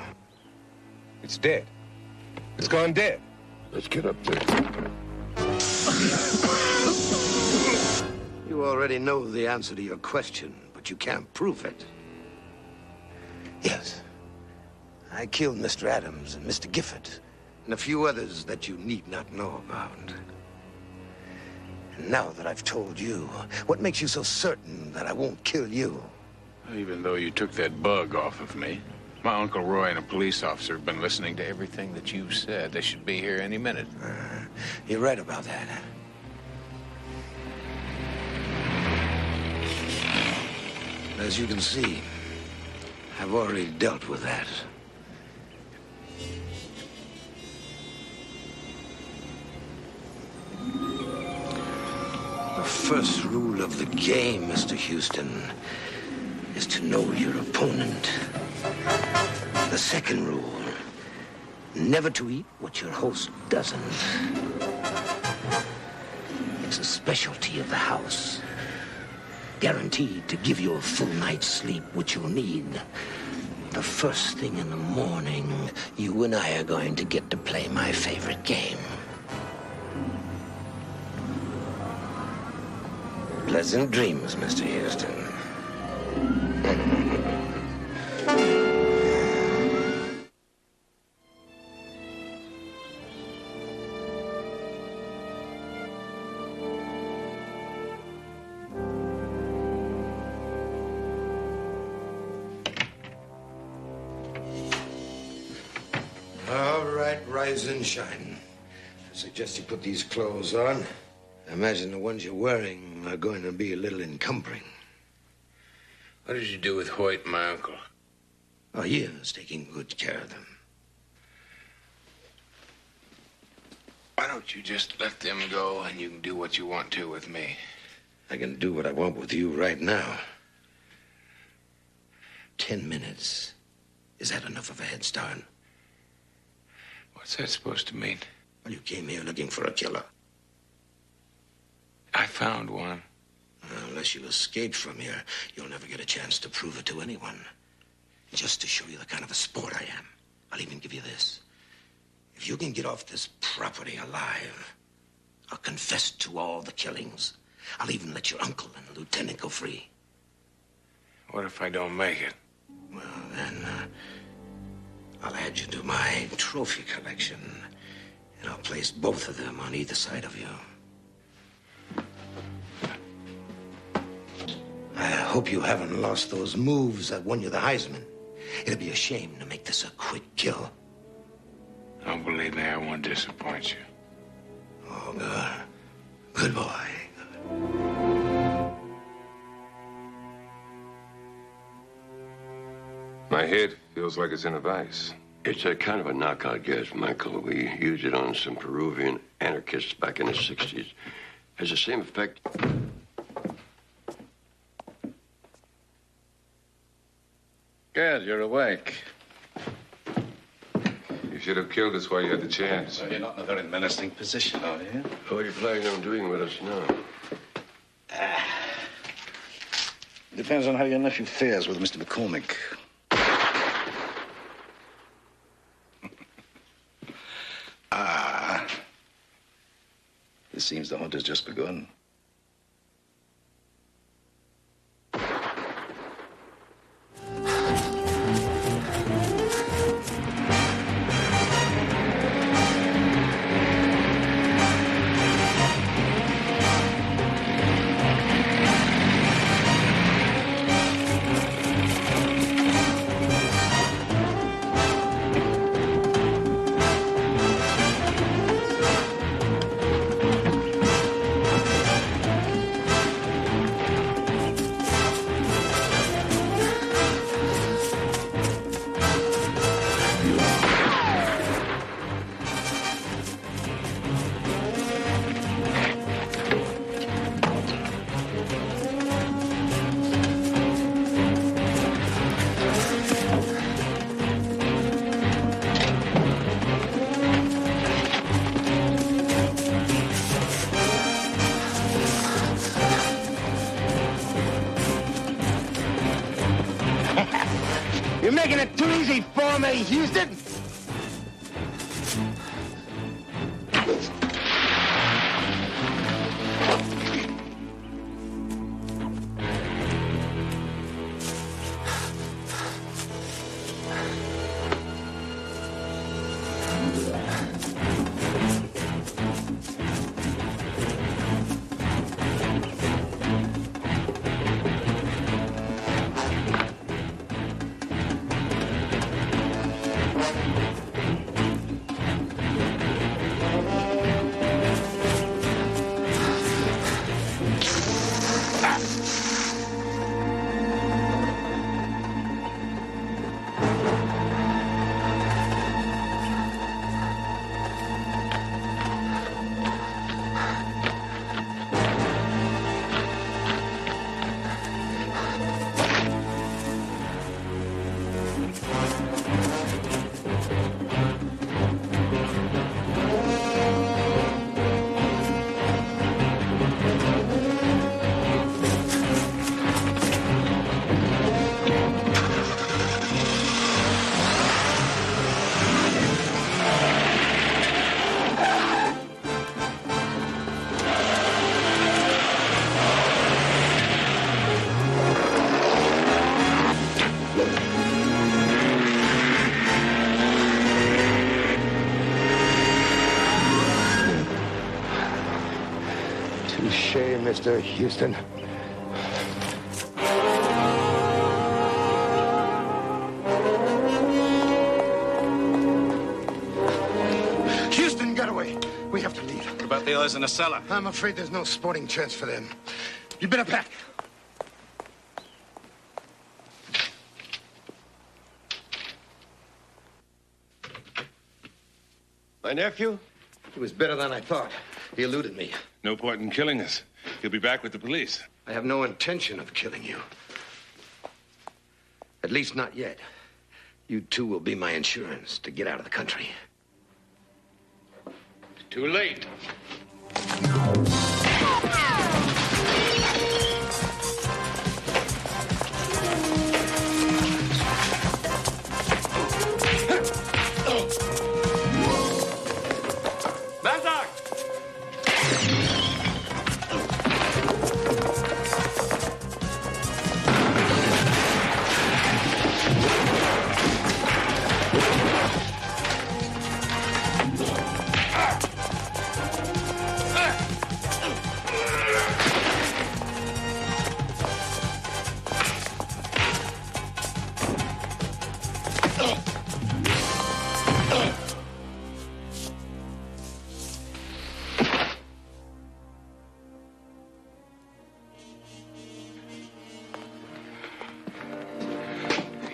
It's dead. It's gone dead. Let's get up there. You already know the answer to your question, but you can't prove it. Yes. I killed Mr. Adams and Mr. Gifford and a few others that you need not know about. And now that I've told you, what makes you so certain that I won't kill you? Even though you took that bug off of me, my Uncle Roy and a police officer have been listening to everything that you've said. They should be here any minute. You're right about that. As you can see, I've already dealt with that. The first rule of the game, Mr. Houston, is to know your opponent. The second rule, never to eat what your host doesn't. It's a specialty of the house. Guaranteed to give you a full night's sleep, which you'll need. The first thing in the morning, you and I are going to get to play my favorite game. Pleasant dreams, Mr. Houston. All right, rise and shine. I suggest you put these clothes on. I imagine the ones you're wearing are going to be a little encumbering. What did you do with Hoyt and my uncle? Oh, he is taking good care of them. Why don't you just let them go and you can do what you want to with me? I can do what I want with you right now. 10 minutes. Is that enough of a head start? What's that supposed to mean? Well, you came here looking for a killer. I found one. Unless you escape from here, you'll never get a chance to prove it to anyone. Just to show you the kind of a sport I am, I'll even give you this. If you can get off this property alive, I'll confess to all the killings. I'll even let your uncle and the lieutenant go free. What if I don't make it? Well, then, I'll add you to my trophy collection, and I'll place both of them on either side of you. I hope you haven't lost those moves that won you the Heisman. It'd be a shame to make this a quick kill. Don't believe me, I won't disappoint you. Oh, good. Good boy. My head feels like it's in a vice. It's a kind of a knockout gas, Michael. We used it on some Peruvian anarchists back in the 60s. Has the same effect. Good, you're awake. You should have killed us while you had the chance. Well, you're not in a very menacing position, are you? What are you planning on doing with us now? Depends on how your nephew fares with Mr. McCormick. It seems the hunt has just begun. You're making it too easy for me, Houston. Touche, Mr. Houston. Houston, get away. We have to leave. What about the others in the cellar? I'm afraid there's no sporting chance for them. You better pack. My nephew? He was better than I thought. He eluded me. No point in killing us. He'll be back with the police. I have no intention of killing you. At least not yet. You two will be my insurance to get out of the country. Too late.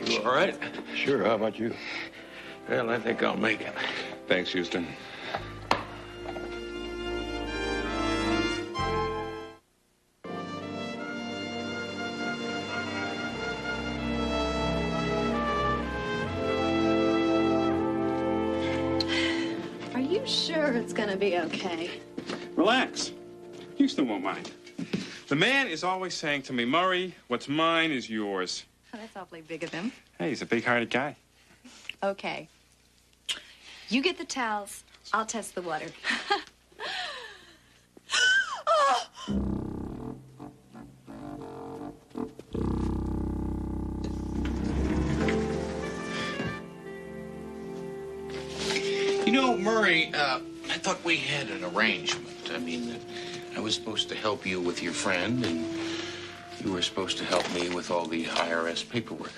You all right? Sure. How about you? Well, I think I'll make it. Thanks, Houston. Are you sure it's gonna be okay? Relax. Houston won't mind. The man is always saying to me, Murray, what's mine is yours. Oh, that's awfully big of him. Hey, he's a big-hearted guy. Okay. You get the towels. I'll test the water. You know, Murray, I thought we had an arrangement. I mean, I was supposed to help you with your friend, and you were supposed to help me with all the IRS paperwork.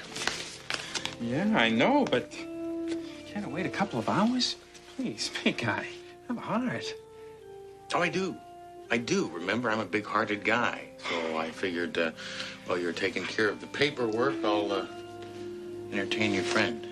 Yeah, I know, but can't I wait a couple of hours? Please, big guy, have a heart. Oh, I do. I do. Remember, I'm a big-hearted guy. So I figured while you're taking care of the paperwork, I'll entertain your friend.